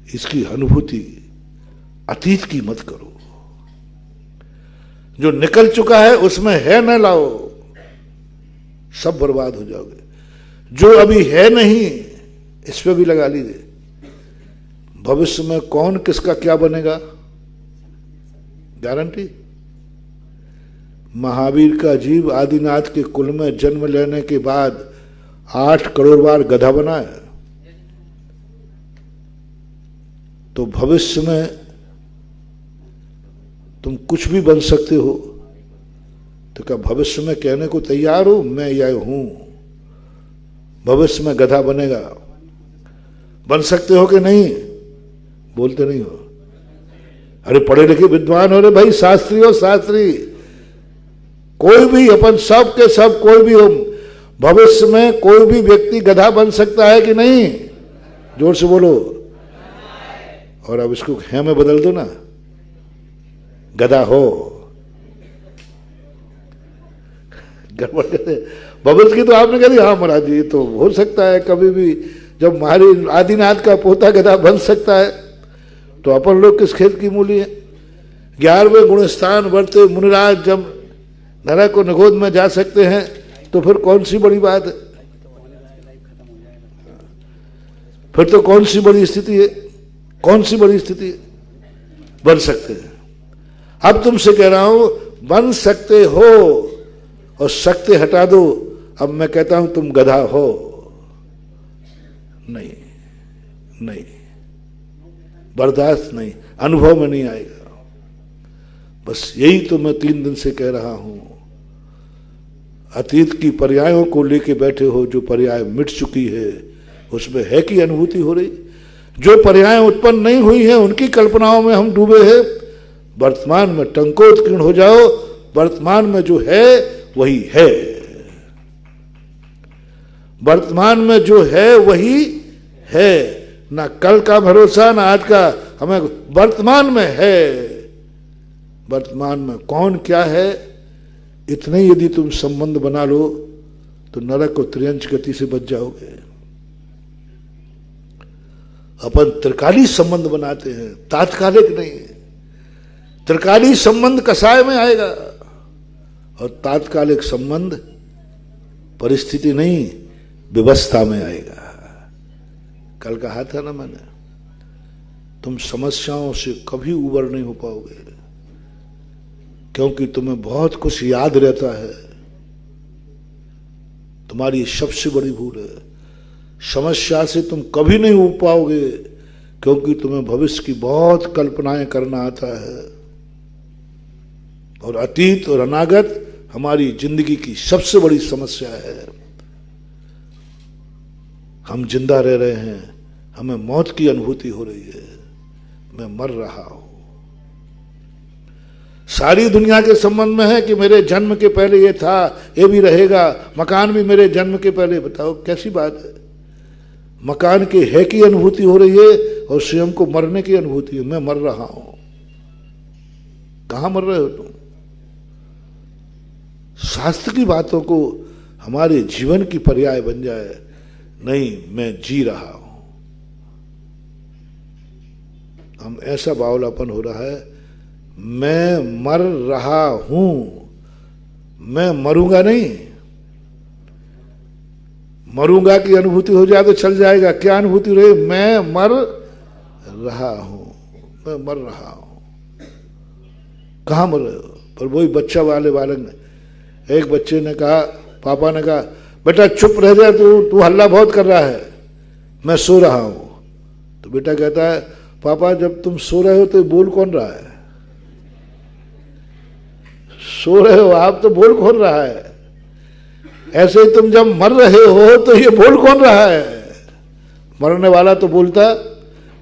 इसकी अनुभूति अतीत की मत करो। जो निकल चुका है उसमें है न लाओ, सब बर्बाद हो जाओगे। जो अभी है नहीं, इस पे भी लगा लीजिए। भविष्य में कौन किसका क्या बनेगा, गारंटी। महावीर का जीव आदिनाथ के कुल में जन्म लेने के बाद 8 करोड़ बार गधा बना है। तो भविष्य में तुम कुछ भी बन सकते हो। तो क्या भविष्य में कहने को तैयार हो, मैं यह हूं। भविष्य में गधा बनेगा, बन सकते हो कि नहीं? बोलते नहीं हो। अरे पढ़े लिखे विद्वान हो रे भाई, शास्त्री हो, शास्त्री। कोई भी, अपन सब के सब कोई भी हो, भविष्य में कोई भी व्यक्ति गधा बन सकता है कि नहीं? जोर से बोलो। और अब इसको है में बदल दो ना, गधा हो। भविष्य की तो आपने कह दी, हाँ महाराज जी तो हो सकता है कभी भी। जब हमारी आदिनाथ का पोता गधा बन सकता है, तो अपन लोग किस खेत की मूली है। 11वें गुणस्थान बढ़ते मुनिराज जब नरक को निगोद में जा सकते हैं, तो फिर कौन सी बड़ी बात है? फिर तो कौन सी बड़ी स्थिति है? कौन सी बड़ी स्थिति है? बन सकते हैं। अब तुमसे कह रहा हूं, बन सकते हो, और सकते हटा दो। अब मैं कहता हूं तुम गधा हो। नहीं, नहीं, बर्दाश्त नहीं, अनुभव में नहीं आएगा। बस यही तो मैं 3 दिन से कह रहा हूं। अतीत की पर्यायों को लेके बैठे हो, जो पर्याय मिट चुकी है उसमें है कि अनुभूति हो रही। जो पर्याय उत्पन्न नहीं हुई है उनकी कल्पनाओं में हम डूबे हैं। वर्तमान में टंकोत्कीर्ण हो जाओ। वर्तमान में जो है वही है। वर्तमान में जो है वही है। ना कल का भरोसा, ना आज का। हमें वर्तमान में है। वर्तमान में कौन क्या है, इतने यदि तुम संबंध बना लो तो नरक को त्रियंच गति से बच जाओगे। अपन त्रिकाली संबंध बनाते हैं, तात्कालिक नहीं। त्रिकाली संबंध कसाय में आएगा, और तात्कालिक संबंध परिस्थिति नहीं, व्यवस्था में आएगा। कल कहा था ना मैंने, तुम समस्याओं से कभी उबर नहीं हो पाओगे, क्योंकि तुम्हें बहुत कुछ याद रहता है। तुम्हारी सबसे बड़ी भूल है। समस्या से तुम कभी नहीं उब पाओगे, क्योंकि तुम्हें भविष्य की बहुत कल्पनाएं करना आता है। और अतीत और अनागत हमारी जिंदगी की सबसे बड़ी समस्या है। हम जिंदा रह रहे हैं, हमें मौत की अनुभूति हो रही है। मैं मर रहा हूं। सारी दुनिया के संबंध में है कि मेरे जन्म के पहले ये था, ये भी रहेगा, मकान भी मेरे जन्म के पहले। बताओ कैसी बात है। मकान के है की अनुभूति हो रही है, और स्वयं को मरने की अनुभूति है। मैं मर रहा हूं। कहां मर रहे हो तुम? शास्त्र की बातों को हमारे जीवन की पर्याय बन जाए। नहीं, मैं जी रहा हूं। हम ऐसा बावलापन हो रहा है, मैं मर रहा हूं, मैं मरूंगा नहीं। मरूंगा की अनुभूति हो जाए तो चल जाएगा। क्या अनुभूति रही? मैं मर रहा हूं, मैं मर रहा हूं। कहां मर रहे हो? पर वही बच्चा वाले बालक ने, एक बच्चे ने कहा, पापा ने कहा, बेटा चुप रह जा, तू हल्ला बहुत कर रहा है, मैं सो रहा हूं। तो बेटा कहता है, पापा जब तुम सो रहे हो तो बोल कौन रहा है? सो रहे हो आप तो बोल कौन रहा है? ऐसे तुम जब मर रहे हो तो ये बोल कौन रहा है? मरने वाला तो बोलता,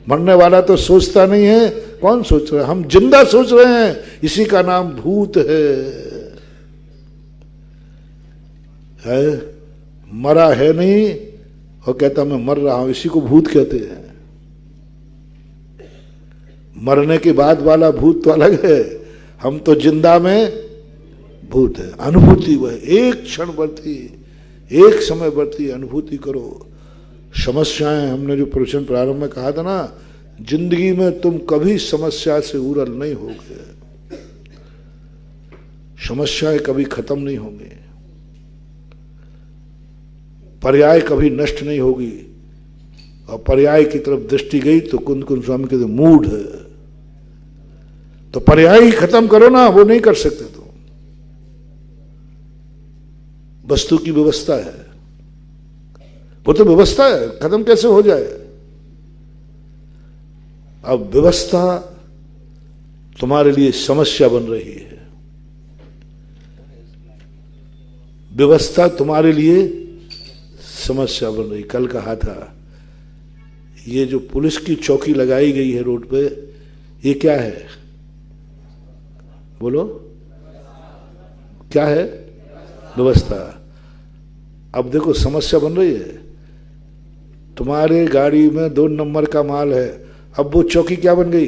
मरने वाला तो सोचता नहीं है। कौन सोच रहा है? हम जिंदा सोच रहे हैं, इसी का नाम भूत है। मरा है नहीं और कहता मैं मर रहा हूं, इसी को भूत कहते हैं। मरने के बाद वाला भूत तो अलग है, हम तो जिंदा में भूत है। अनुभूति वह एक क्षण बढ़ती, एक समय बढ़ती, अनुभूति करो। समस्याएं, हमने जो प्रवचन प्रारंभ में कहा था ना, जिंदगी में तुम कभी समस्या से उरल नहीं होगे, समस्याएं कभी खत्म नहीं होंगी, पर्याय कभी नष्ट नहीं होगी। और पर्याय की तरफ दृष्टि गई तो कुंद कुंद स्वामी कहते मूड है, तो पर्याय ही खत्म करो ना, वो नहीं कर सकते तुम। वस्तु की व्यवस्था है, वो तो व्यवस्था है, खत्म कैसे हो जाए? अब व्यवस्था तुम्हारे लिए समस्या बन रही है, व्यवस्था तुम्हारे लिए समस्या बन रही। कल कहा था, ये जो पुलिस की चौकी लगाई गई है रोड पे, ये क्या है? बोलो, क्या है? व्यवस्था। अब देखो समस्या बन रही है, तुम्हारे गाड़ी में 2 नंबर का माल है, अब वो चौकी क्या बन गई?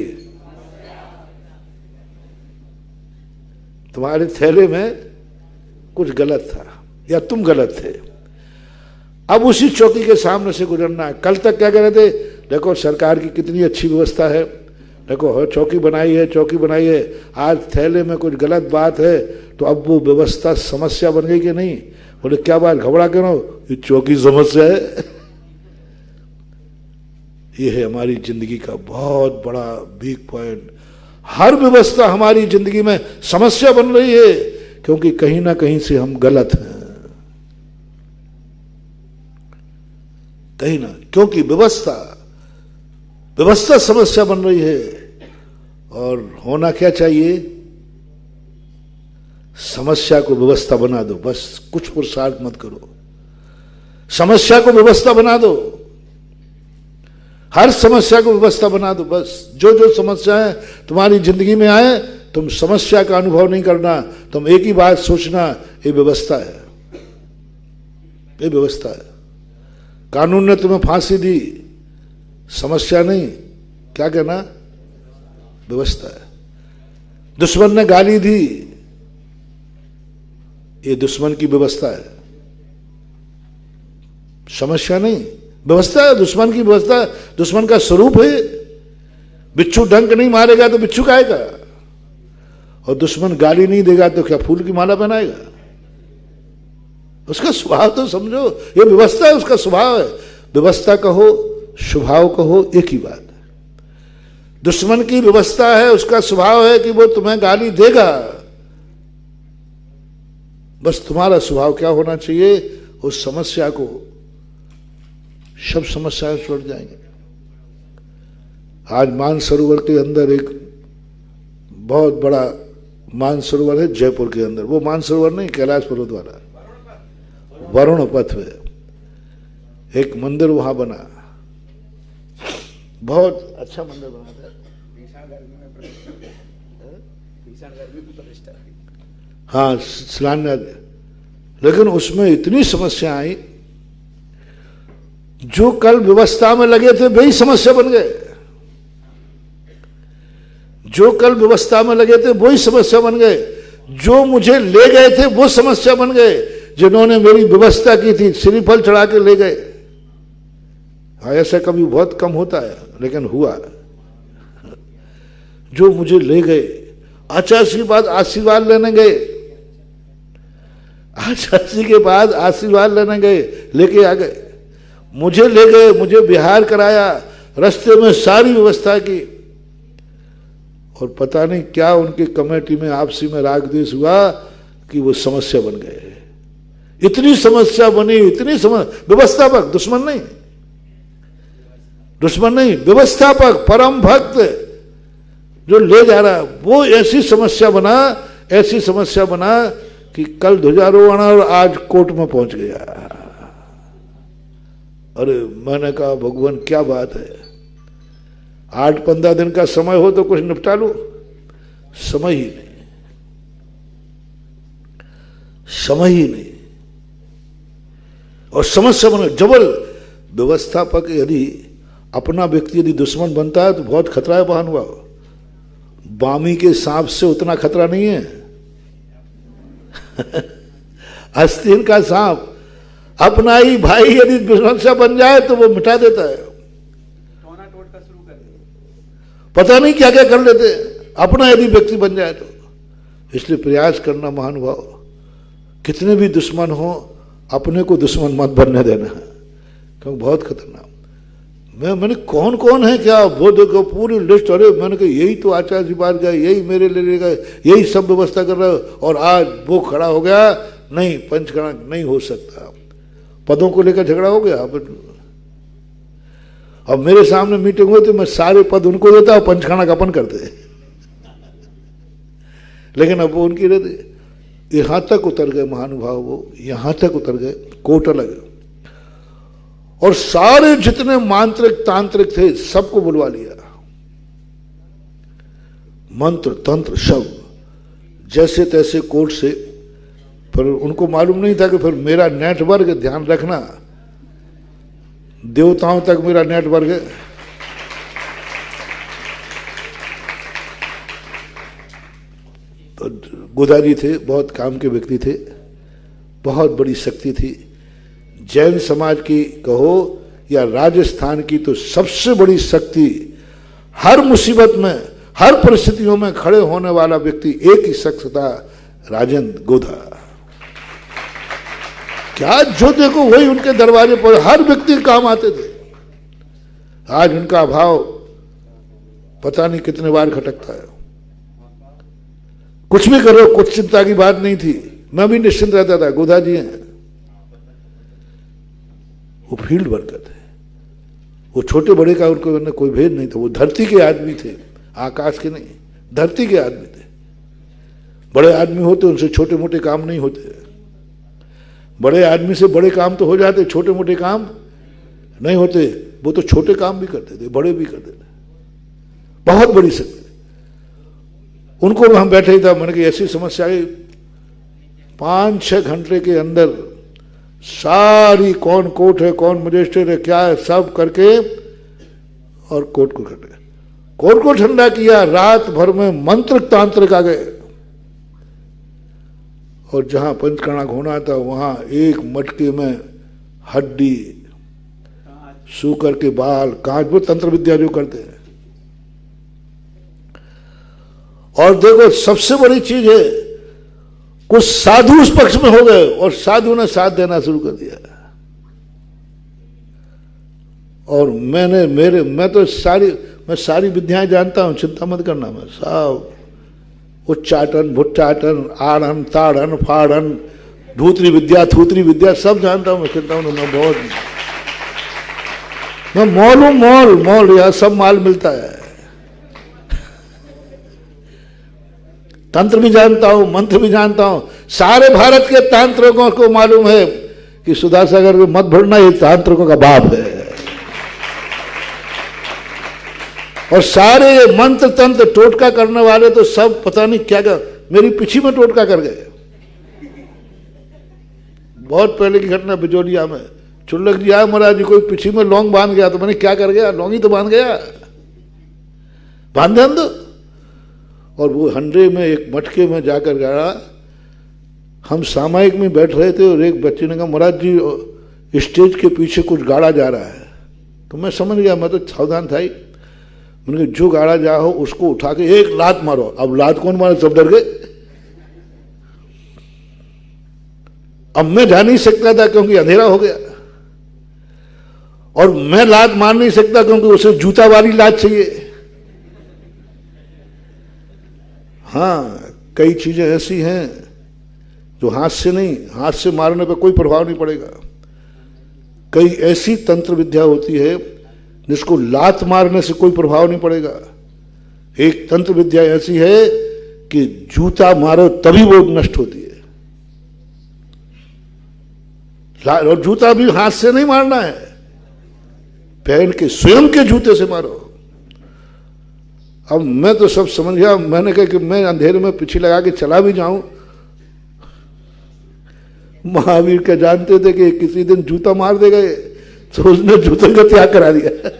तुम्हारे थैले में कुछ गलत था या तुम गलत थे, अब उसी चौकी के सामने से गुजरना है। कल तक क्या कह रहे थे? देखो सरकार की कितनी अच्छी व्यवस्था है, देखो चौकी बनाई है, चौकी बनाई है। आज थैले में कुछ गलत बात है तो अब वो व्यवस्था समस्या बन गई कि नहीं? बोले क्या बात, घबरा क्यों हो? ये चौकी समस्या है। ये है हमारी जिंदगी का बहुत बड़ा वीक पॉइंट। हर व्यवस्था हमारी जिंदगी में समस्या बन रही है, क्योंकि कहीं ना कहीं से हम गलत हैं, कहीं ना, क्योंकि व्यवस्था समस्या बन रही है। और होना क्या चाहिए? समस्या को व्यवस्था बना दो, बस कुछ पुरुषार्थ मत करो, समस्या को व्यवस्था बना दो, हर समस्या को व्यवस्था बना दो। बस जो जो समस्याएं तुम्हारी जिंदगी में आए, तुम समस्या का अनुभव नहीं करना, तुम एक ही बात सोचना, ये व्यवस्था है, ये व्यवस्था है। कानून ने तुम्हें फांसी दी, समस्या नहीं, क्या कहना? व्यवस्था है। दुश्मन ने गाली दी, ये दुश्मन की व्यवस्था है, समस्या नहीं, व्यवस्था है। दुश्मन की व्यवस्था, दुश्मन का स्वरूप है। बिच्छू डंक नहीं मारेगा तो बिच्छू खाएगा, और दुश्मन गाली नहीं देगा तो क्या फूल की माला पहनाएगा? उसका स्वभाव तो समझो, ये व्यवस्था है, उसका स्वभाव है। व्यवस्था कहो, स्वभाव कहो, एक ही बात है। दुश्मन की व्यवस्था है, उसका स्वभाव है कि वो तुम्हें गाली देगा, बस तुम्हारा स्वभाव क्या होना चाहिए? उस समस्या को, सब समस्याएं छोड़ जाएंगे। आज मानसरोवर के अंदर एक बहुत बड़ा मानसरोवर है जयपुर के अंदर, वो मानसरोवर नहीं, कैलाश पर्वत वाला वरुण पथ में एक मंदिर वहां बना, बहुत अच्छा मंदिर बना था। हाँ, शिलान्यास, लेकिन उसमें इतनी समस्या आई, जो कल व्यवस्था में लगे थे वही समस्या बन गए, जो कल व्यवस्था में लगे थे वही समस्या बन गए, जो मुझे ले गए थे वो समस्या बन गए, जिन्होंने मेरी व्यवस्था की थी श्रीफल चढ़ा के ले गए। हाँ, ऐसा कभी बहुत कम होता है, लेकिन हुआ। जो मुझे ले गए, आचार्य के बाद आशीर्वाद लेने गए, आचार्य के बाद आशीर्वाद लेने गए, लेके आ गए, मुझे ले गए, मुझे बिहार कराया, रास्ते में सारी व्यवस्था की, और पता नहीं क्या उनकी कमेटी में आपसी में राग द्वेष हुआ कि वो समस्या बन गए। इतनी समस्या बनी, इतनी व्यवस्थापक, दुश्मन नहीं, दुश्मन नहीं, व्यवस्थापक, परम भक्त जो ले जा रहा, वो ऐसी समस्या बना, ऐसी समस्या बना कि कल ध्वजारोहण और आज कोर्ट में पहुंच गया। अरे मैंने कहा भगवान क्या बात है, 8-15 दिन का समय हो तो कुछ निपटा लो, समय ही नहीं, समय ही नहीं। और समस्या बने जबल व्यवस्थापक यदि अपना व्यक्ति यदि दुश्मन बनता है तो बहुत खतरा है महानुभाव। बामी के सांप से उतना खतरा नहीं है। आस्तीन का सांप अपना ही भाई यदि दुश्मन बन जाए तो वो मिटा देता है, पता नहीं क्या क्या कर लेते अपना यदि व्यक्ति बन जाए तो। इसलिए प्रयास करना महानुभाव, कितने भी दुश्मन हो अपने को दुश्मन मत बनने देना, क्योंकि बहुत खतरनाक। मैंने कौन कौन है क्या वो देखो पूरी लिस्ट। अरे मैंने कहा यही तो आचार्य जी बात गए, यही मेरे लिए गए, यही सब व्यवस्था कर रहा है, और आज वो खड़ा हो गया, नहीं पंचकणा नहीं हो सकता, पदों को लेकर झगड़ा हो गया। अब मेरे सामने मीटिंग हुई तो मैं सारे पद उनको देता और पंचकणा का अपन करते, लेकिन अब वो उनकी रहती। यहां तक उतर गए महानुभाव, वो यहां तक उतर गए, कोट अलग। और सारे जितने मांत्रिक तांत्रिक थे सबको बुलवा लिया, मंत्र तंत्र सब जैसे तैसे कोर्ट से। पर उनको मालूम नहीं था कि फिर मेरा नेटवर्क, ध्यान रखना, देवताओं तक मेरा नेटवर्क है। तो गोदा जी थे, बहुत काम के व्यक्ति थे, बहुत बड़ी शक्ति थी। जैन समाज की कहो या राजस्थान की तो सबसे बड़ी शक्ति, हर मुसीबत में हर परिस्थितियों में खड़े होने वाला व्यक्ति एक ही शख्स था, राजेंद्र गोदा। क्या जो देखो वही उनके दरवाजे पर हर व्यक्ति काम आते थे। आज उनका अभाव पता नहीं कितने बार खटकता है। कुछ भी करो, कुछ चिंता की बात नहीं थी, मैं भी निश्चिंत रहता था। गोदा जी हैं, वो फील्ड वर्कर थे, वो छोटे बड़े का उनको कोई भेद नहीं था। वो धरती के आदमी थे, आकाश के नहीं, धरती के आदमी थे। बड़े आदमी होते उनसे छोटे मोटे काम नहीं होते, बड़े आदमी से बड़े काम तो हो जाते, छोटे मोटे काम नहीं होते। वो तो छोटे काम भी करते थे, बड़े भी करते थे, बहुत बड़ी शक्ति। उनको हम बैठे ही था, मैंने कहा ऐसी समस्या आई, 5-6 घंटे के अंदर सारी कौन कोर्ट है, कौन मजिस्ट्रेट है, क्या है, सब करके और कोर्ट को ठंडा, कोर्ट को ठंडा किया। रात भर में मंत्र तांत्रिक आ गए, और जहां पंचकर्णा होना था वहां एक मटके में हड्डी, सूकर के बाल, कांच, वो तंत्र विद्या जो करते हैं। और देखो सबसे बड़ी चीज है, कुछ साधु उस पक्ष में हो गए और साधु ने साथ देना शुरू कर दिया। और मैं तो सारी विद्याएं जानता हूं, चिंता मत करना। मैं सब उच्चाटन, भुट्टाटन, आड़न, ताड़न, फाड़न, धूतरी विद्या, थूतरी विद्या सब जानता हूं। मैं चिंता हूं, मैं मॉल यहां सब माल मिलता है। तंत्र भी जानता हूं, मंत्र भी जानता हूं। सारे भारत के तांत्रिकों को मालूम है कि सुधासागर में मत भरना, ये तांत्रिकों का बाप है। और सारे मंत्र तंत्र टोटका करने वाले तो सब पता नहीं क्या कर, मेरी पीछी में टोटका कर गए। बहुत पहले की घटना, बिजोलिया में चुल्लक जी आया, महाराज जी कोई पीछी में लौंग बांध गया। तो मैंने क्या कर गया, लौंग ही तो बांध गया, बांध दो। और वो हंडे में एक मटके में जाकर गया। हम सामायिक में बैठ रहे थे और एक बच्चे ने कहा महाराज जी स्टेज के पीछे कुछ गाड़ा जा रहा है। तो मैं समझ गया, मैं तो सावधान था ही। मैंने जो गाड़ा जा हो उसको उठा के एक लात मारो। अब लात कौन मारे, सब डर गए। अब मैं जा नहीं सकता था क्योंकि अंधेरा हो गया, और मैं लात मार नहीं सकता क्योंकि उसे जूता वाली लात चाहिए। हाँ, कई चीजें ऐसी हैं जो हाथ से नहीं, हाथ से मारने पर कोई प्रभाव नहीं पड़ेगा। कई ऐसी तंत्र विद्या होती है जिसको लात मारने से कोई प्रभाव नहीं पड़ेगा। एक तंत्र विद्या ऐसी है कि जूता मारो तभी वो नष्ट होती है। और जूता भी हाथ से नहीं मारना है, पहन के स्वयं के जूते से मारो। अब मैं तो सब समझ गया, मैंने कहा कि मैं अंधेरे में पीछे लगा के चला भी जाऊं। महावीर का जानते थे कि किसी दिन जूता मार देगा ये, तो उसने जूते का त्याग करा दिया।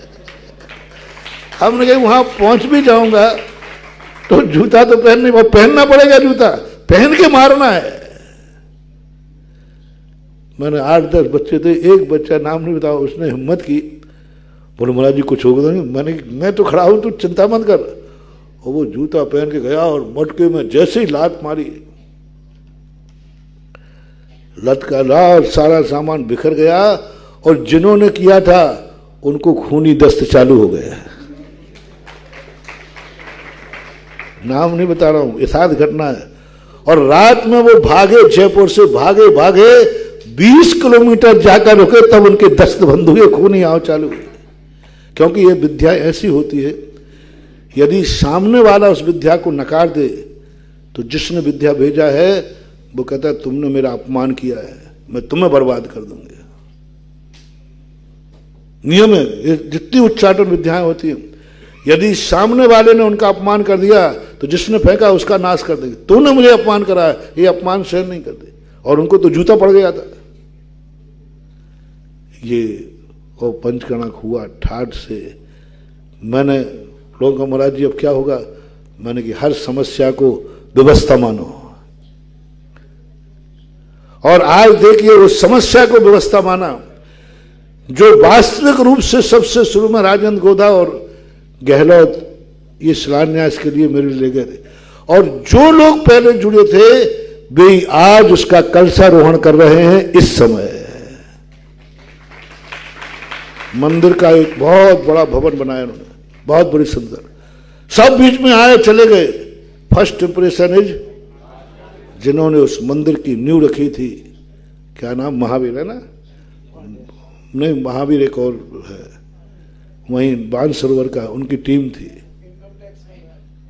हमने कहा वहां पहुंच भी जाऊंगा तो जूता तो पहनना पड़ेगा, जूता पहन के मारना है। मैंने 8-10 बच्चे थे, एक बच्चा नाम नहीं बताया, उसने हिम्मत की, बोले महाराज जी कुछ होगा नहीं। मैं तो खड़ा हूं, तू चिंता मत कर। और वो जूता पहन के गया और मटके में जैसे ही लात मारी, लटका और सारा सामान बिखर गया, और जिन्होंने किया था उनको खूनी दस्त चालू हो गया। नाम नहीं बता रहा हूं, यथार्थ घटना है। और रात में वो भागे, जयपुर से भागे 20 किलोमीटर जाकर रुके, तब उनके दस्त बंद हुए, खूनी आंव चालू हुई। क्योंकि ये विद्या ऐसी होती है, यदि सामने वाला उस विद्या को नकार दे तो जिसने विद्या भेजा है वो कहता है तुमने मेरा अपमान किया है, मैं तुम्हें बर्बाद कर दूंगा। नियम है, ये जितनी उच्चाटन विद्याएं होती हैं, यदि सामने वाले ने उनका अपमान कर दिया तो जिसने फेंका उसका नाश कर देगी। तूने मुझे अपमान करा है, ये अपमान सहन नहीं करते। और उनको तो जूता पड़ गया था। ये वो पंचकणक हुआ ठाठ से। मैंने लोगों का महाराज जी अब क्या होगा, मैंने कि हर समस्या को व्यवस्था मानो। और आज देखिए उस समस्या को व्यवस्था माना जो वास्तविक रूप से सबसे शुरू में राजेंद्र गोदा और गहलोत ये शिलान्यास के लिए मेरे ले गए थे। और जो लोग पहले जुड़े थे वे आज उसका कलशारोहण कर रहे हैं। इस समय मंदिर का एक बहुत बड़ा भवन बनाया उन्होंने, बहुत बड़ी सुंदर। सब बीच में आए चले गए। फर्स्ट इंप्रेशन इज, जिन्होंने उस मंदिर की नींव रखी थी, क्या नाम, महावीर है ना, नहीं महावीर एक और है, वहीं बाण सरोवर का उनकी टीम थी।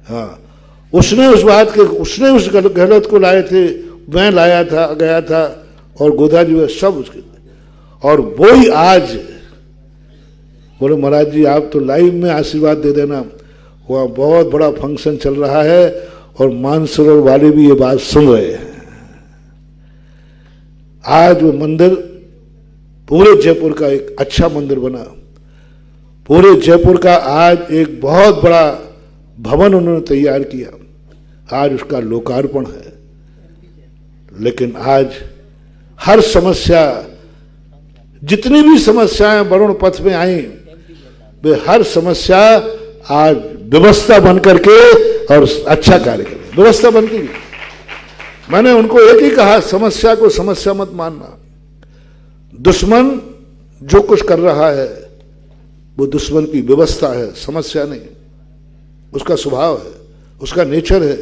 हाँ, उसने उस बात के, उसने उस गहलोत को लाए थे, मैं लाया था, गया था, और गोदा जी सब उसके। और वो ही आज बोले महाराज जी आप तो लाइव में आशीर्वाद दे देना, वहाँ बहुत बड़ा फंक्शन चल रहा है और मानसरोवर वाले भी ये बात सुन रहे हैं। आज वो मंदिर पूरे जयपुर का एक अच्छा मंदिर बना। पूरे जयपुर का आज एक बहुत बड़ा भवन उन्होंने तैयार किया। आज उसका लोकार्पण है। लेकिन आज हर समस्या, जितनी भी समस्याएं वरुण पथ में आई, वे हर समस्या आज व्यवस्था बन करके और अच्छा कार्य करे, व्यवस्था बन गई। मैंने उनको एक ही कहा, समस्या को समस्या मत मानना। दुश्मन जो कुछ कर रहा है वो दुश्मन की व्यवस्था है, समस्या नहीं। उसका स्वभाव है, उसका नेचर है।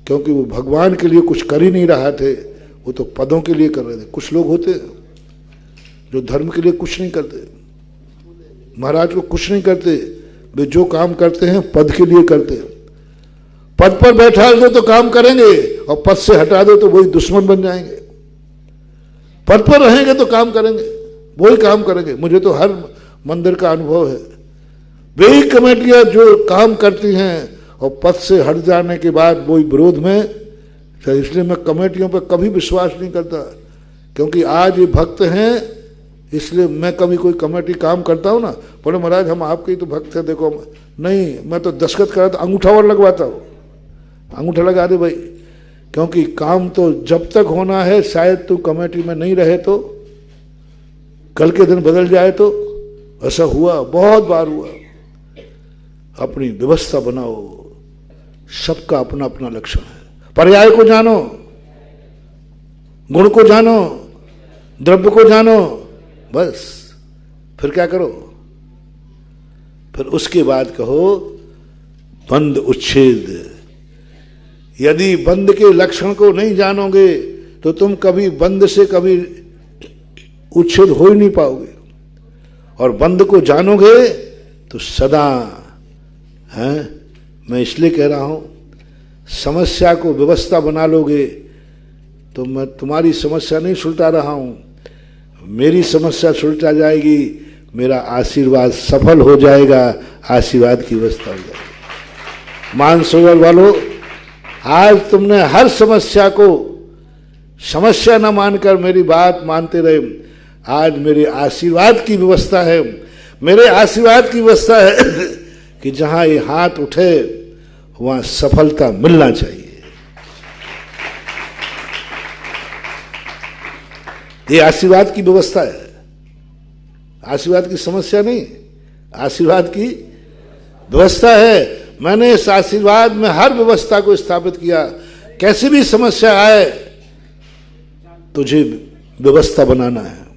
क्योंकि वो भगवान के लिए कुछ कर ही नहीं रहा थे, वो तो पदों के लिए कर रहे थे। कुछ लोग होते हैं जो धर्म के लिए कुछ नहीं करते, महाराज को कुछ नहीं करते, वे जो काम करते हैं पद के लिए करते हैं। पद पर बैठा दो तो काम करेंगे और पद से हटा दो तो वही दुश्मन बन जाएंगे। पद पर रहेंगे तो काम करेंगे, वही काम करेंगे। मुझे तो हर मंदिर का अनुभव है, वही कमेटियां जो काम करती हैं और पद से हट जाने के बाद वही विरोध में। इसलिए मैं कमेटियों पर कभी विश्वास नहीं करता, क्योंकि आज ये भक्त हैं, इसलिए मैं कभी कोई कमेटी काम करता हूं ना, बोले महाराज हम आपके ही तो भक्त हैं, देखो नहीं, मैं तो दस्तखत करा तो अंगूठा और लगवाता हूं, अंगूठा लगा दे भाई। क्योंकि काम तो जब तक होना है, शायद तू कमेटी में नहीं रहे तो कल के दिन बदल जाए तो। ऐसा हुआ, बहुत बार हुआ। अपनी व्यवस्था बनाओ, सबका अपना अपना लक्षण है। पर्याय को जानो, गुण को जानो, द्रव्य को जानो, बस फिर क्या करो, फिर उसके बाद कहो बंद उच्छेद। यदि बंद के लक्षण को नहीं जानोगे तो तुम कभी बंद से कभी उच्छेद हो ही नहीं पाओगे। और बंद को जानोगे तो सदा है, मैं इसलिए कह रहा हूं, समस्या को व्यवस्था बना लोगे तो मैं तुम्हारी समस्या नहीं सुलटा रहा हूं, मेरी समस्या सुलझा जाएगी, मेरा आशीर्वाद सफल हो जाएगा, आशीर्वाद की व्यवस्था हो जाएगी। मानसरोवर वालों, आज तुमने हर समस्या को समस्या न मानकर मेरी बात मानते रहे। आज मेरे आशीर्वाद की व्यवस्था है, मेरे आशीर्वाद की व्यवस्था है कि जहां ये हाथ उठे वहां सफलता मिलना चाहिए। ये आशीर्वाद की व्यवस्था है, आशीर्वाद की समस्या नहीं, आशीर्वाद की व्यवस्था है। मैंने इस आशीर्वाद में हर व्यवस्था को स्थापित किया। कैसी भी समस्या आए, तुझे व्यवस्था बनाना है।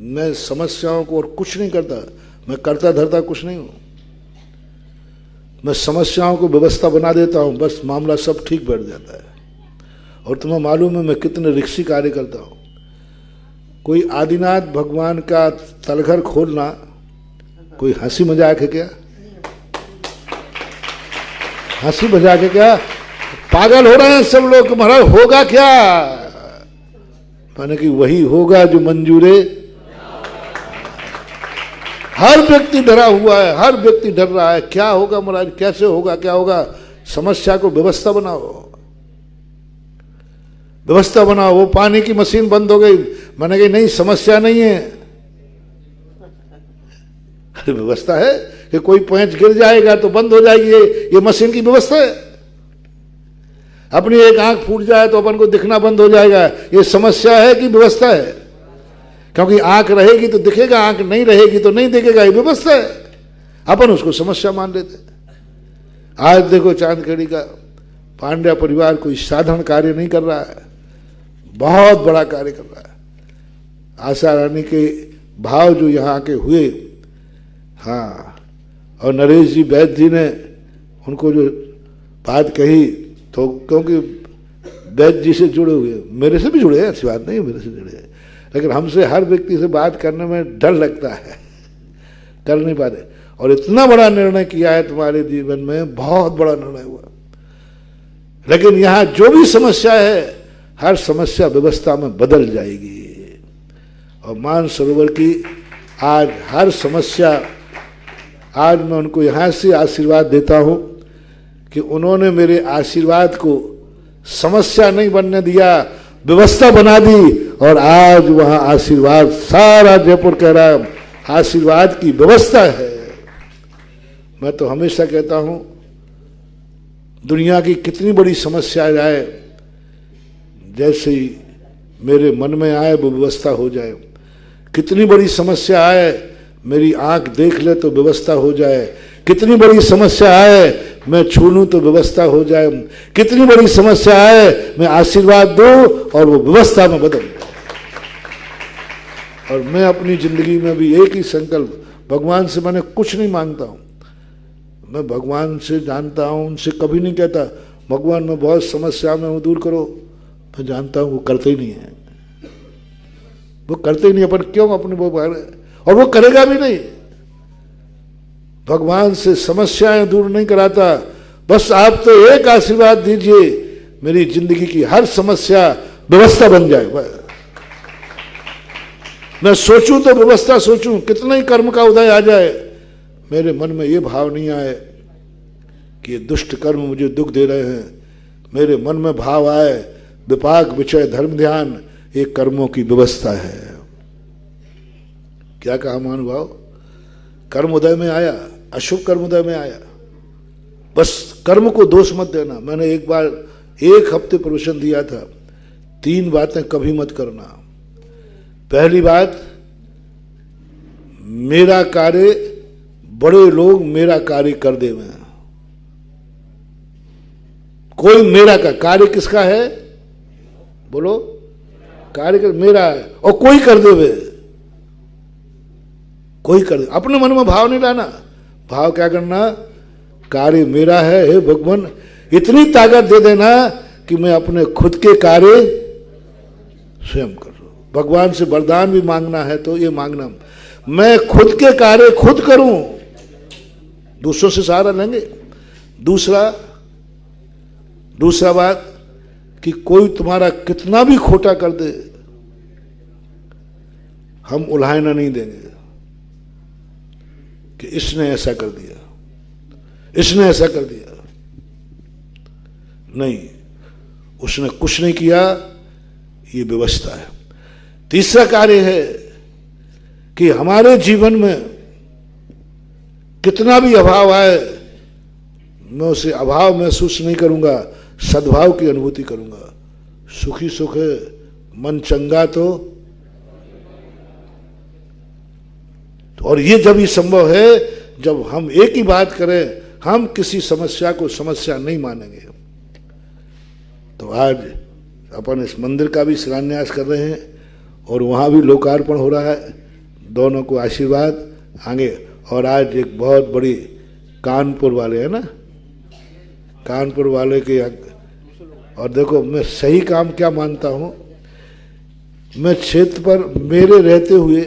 मैं समस्याओं को और कुछ नहीं करता, मैं करता धरता कुछ नहीं हूं। मैं समस्याओं को व्यवस्था बना देता हूं, बस मामला सब ठीक बैठ जाता है। और तुम्हें मालूम है मैं कितने रिक्सी कार्य करता हूं। कोई आदिनाथ भगवान का तलघर खोलना कोई हंसी मजाक है क्या? हंसी मजाक है क्या? पागल हो रहे हैं सब लोग, महाराज होगा क्या? माने कि वही होगा जो मंजूरे। हर व्यक्ति डरा हुआ है, हर व्यक्ति डर रहा है, क्या होगा महाराज, कैसे होगा, क्या होगा? समस्या को व्यवस्था बनाओ, व्यवस्था बनाओ। वो पानी की मशीन बंद हो गई, मैंने कही नहीं, समस्या नहीं है, अरे व्यवस्था है कि कोई पैंच गिर जाएगा तो बंद हो जाएगी, ये मशीन की व्यवस्था है। अपनी एक आंख फूट जाए तो अपन को दिखना बंद हो जाएगा, ये समस्या है कि व्यवस्था है? क्योंकि आंख रहेगी तो दिखेगा, आंख नहीं रहेगी तो नहीं दिखेगा, ये व्यवस्था है। अपन उसको समस्या मान लेते। आज देखो चांदखेड़ी का पांड्या परिवार कोई साधारण कार्य नहीं कर रहा है, बहुत बड़ा कार्य कर रहा है। आशा रानी के भाव जो यहाँ के हुए, हाँ, और नरेश जी वैद्य जी ने उनको जो बात कही, तो क्योंकि वैद्य जी से जुड़े हुए, मेरे से भी जुड़े हैं, ऐसी बात नहीं है मेरे से जुड़े हैं, लेकिन हमसे हर व्यक्ति से बात करने में डर लगता है, कर नहीं पाते। और इतना बड़ा निर्णय किया है तुम्हारे जीवन में, बहुत बड़ा निर्णय हुआ। लेकिन यहाँ जो भी समस्या है, हर समस्या व्यवस्था में बदल जाएगी। और मानसरोवर की आज हर समस्या, आज मैं उनको यहाँ से आशीर्वाद देता हूँ कि उन्होंने मेरे आशीर्वाद को समस्या नहीं बनने दिया, व्यवस्था बना दी। और आज वहाँ आशीर्वाद, सारा जयपुर कह रहा है आशीर्वाद की व्यवस्था है। मैं तो हमेशा कहता हूँ, दुनिया की कितनी बड़ी समस्या आए, जैसे ही मेरे मन में आए वो व्यवस्था हो जाए। कितनी बड़ी समस्या आए, मेरी आंख देख ले तो व्यवस्था हो जाए। कितनी बड़ी समस्या आए, मैं छू लूं तो व्यवस्था हो जाए। कितनी बड़ी समस्या आए, मैं आशीर्वाद दूं और वो व्यवस्था में बदल जाए। और मैं अपनी जिंदगी में भी एक ही संकल्प, भगवान से मैंने कुछ नहीं मांगता हूं। मैं भगवान से जानता हूं, उनसे कभी नहीं कहता भगवान मैं बहुत समस्या में हूं, दूर करो। मैं जानता हूं वो करते ही नहीं है, वो करते ही नहीं। अपन क्यों अपने वो, और वो करेगा भी नहीं। भगवान से समस्याएं दूर नहीं कराता, बस आप तो एक आशीर्वाद दीजिए, मेरी जिंदगी की हर समस्या व्यवस्था बन जाए। मैं सोचूं तो व्यवस्था सोचूं, कितना ही कर्म का उदय आ जाए, मेरे मन में ये भाव नहीं आए कि ये दुष्ट कर्म मुझे दुख दे रहे हैं। मेरे मन में भाव आए विपाक विचय धर्म ध्यान, ये कर्मों की व्यवस्था है। क्या कहा महानुभाव? कर्म उदय में आया, अशुभ कर्म उदय में आया, बस कर्म को दोष मत देना। मैंने एक बार 1 हफ्ते प्रवचन दिया था, 3 बातें कभी मत करना। पहली बात, मेरा कार्य बड़े लोग मेरा कार्य कर देवे। कोई मेरा का कार्य किसका है? बोलो, कार्य कर मेरा है, और कोई कर देवे, कोई कर दे। अपने मन में भाव नहीं लाना। भाव क्या करना? कार्य मेरा है, हे भगवान इतनी ताकत दे देना कि मैं अपने खुद के कार्य स्वयं करूं। भगवान से वरदान भी मांगना है तो ये मांगना, मैं खुद के कार्य खुद करूं, दूसरों से सहारा लेंगे। दूसरा बात कि कोई तुम्हारा कितना भी खोटा कर दे, हम उल्हायना नहीं देंगे कि इसने ऐसा कर दिया, इसने ऐसा कर दिया। नहीं, उसने कुछ नहीं किया, ये व्यवस्था है। तीसरा कार्य है कि हमारे जीवन में कितना भी अभाव आए, मैं उसे अभाव महसूस नहीं करूंगा, सद्भाव की अनुभूति करूंगा। सुखी सुख है, मन चंगा तो और ये जब ही संभव है जब हम एक ही बात करें, हम किसी समस्या को समस्या नहीं मानेंगे। तो आज अपन इस मंदिर का भी शिलान्यास कर रहे हैं और वहाँ भी लोकार्पण हो रहा है। दोनों को आशीर्वाद आगे। और आज एक बहुत बड़ी कानपुर वाले है ना, कानपुर वाले के, और देखो मैं सही काम क्या मानता हूँ, मैं क्षेत्र पर मेरे रहते हुए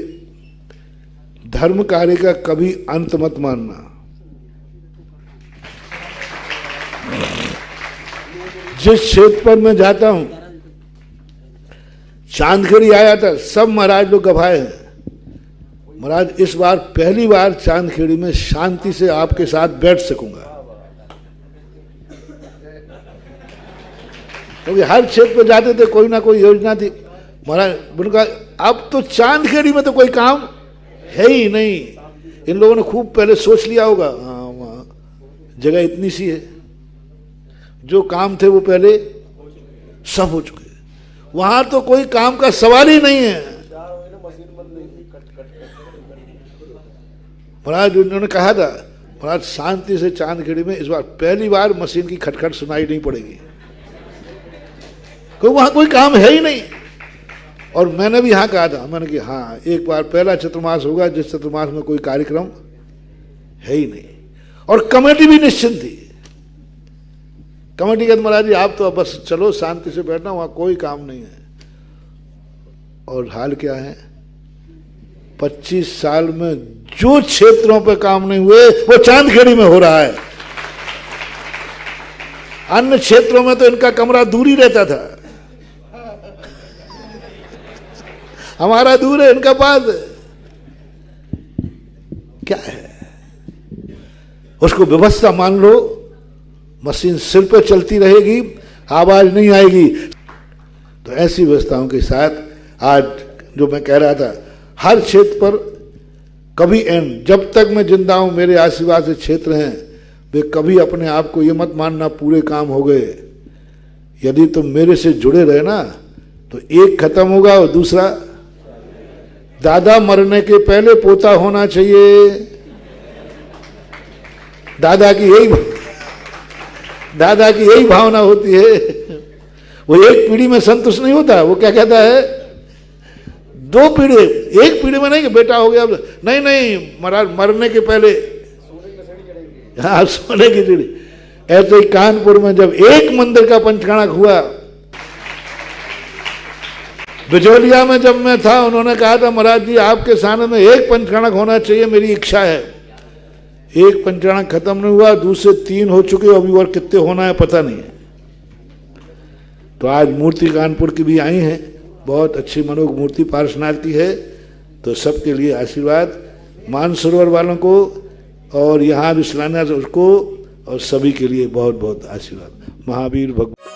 धर्म कार्य का कभी अंत मत मानना। जिस क्षेत्र पर मैं जाता हूं, चांदखेड़ी आया था, सब महाराज लोग गवाए हैं। महाराज इस बार पहली बार चांदखेड़ी में शांति से आपके साथ बैठ सकूंगा, क्योंकि हर क्षेत्र पर जाते थे कोई ना कोई योजना थी। महाराज उनका अब तो चांदखेड़ी में तो कोई काम है ही नहीं। इन लोगों ने खूब पहले सोच लिया होगा, हाँ वहाँ जगह इतनी सी है, जो काम थे वो पहले सब हो चुके, वहां तो कोई काम का सवाल ही नहीं है। महाराज उन्होंने कहा था, महाराज शांति से चांदखेड़ी में इस बार पहली बार मशीन की खटखट सुनाई नहीं पड़ेगी, क्योंकि वहां कोई काम है ही नहीं। और मैंने भी यहाँ कहा था, मैंने कि हाँ एक बार पहला चतुर्मास होगा जिस चतुर्मास में कोई कार्यक्रम है ही नहीं। और कमेटी भी निश्चित थी। कमेटी कहते महाराज जी आप तो बस चलो शांति से बैठना, वहां कोई काम नहीं है। और हाल क्या है, 25 साल में जो क्षेत्रों पे काम नहीं हुए वो चांदखेड़ी में हो रहा है। अन्य क्षेत्रों में तो इनका कमरा दूर ही रहता था, हमारा दूर है, इनका पास है। क्या है, उसको व्यवस्था मान लो, मशीन सिर पे चलती रहेगी, आवाज नहीं आएगी। तो ऐसी व्यवस्थाओं के साथ आज जो मैं कह रहा था, हर क्षेत्र पर कभी एंड, जब तक मैं जिंदा हूं मेरे आशीर्वाद से क्षेत्र हैं, वे कभी अपने आप को ये मत मानना पूरे काम हो गए। यदि तुम मेरे से जुड़े रहे ना तो एक खत्म होगा और दूसरा, दादा मरने के पहले पोता होना चाहिए। दादा की यही भावना होती है। वो एक पीढ़ी में संतुष्ट नहीं होता, वो क्या कहता है 2 पीढ़ी, एक पीढ़ी में नहीं कि बेटा हो गया, नहीं महाराज मरने के पहले हाँ सोने की चिड़ी। ऐसे ही कानपुर में जब एक मंदिर का पंचकणक हुआ, बिजोलिया में जब मैं था, उन्होंने कहा था महाराज जी आपके सामने में एक पंचकणक होना चाहिए, मेरी इच्छा है। एक पंचकणक खत्म नहीं हुआ, दूसरे 3 हो चुके, अभी और कितने होना है पता नहीं है। तो आज मूर्ति कानपुर की भी आई है, बहुत अच्छी मनोहर मूर्ति पार्श्वनाथ की है। तो सबके लिए आशीर्वाद, मानसरोवर वालों को और यहाँ भी शिलान्यास उसको, और सभी के लिए बहुत बहुत आशीर्वाद। महावीर भगवान।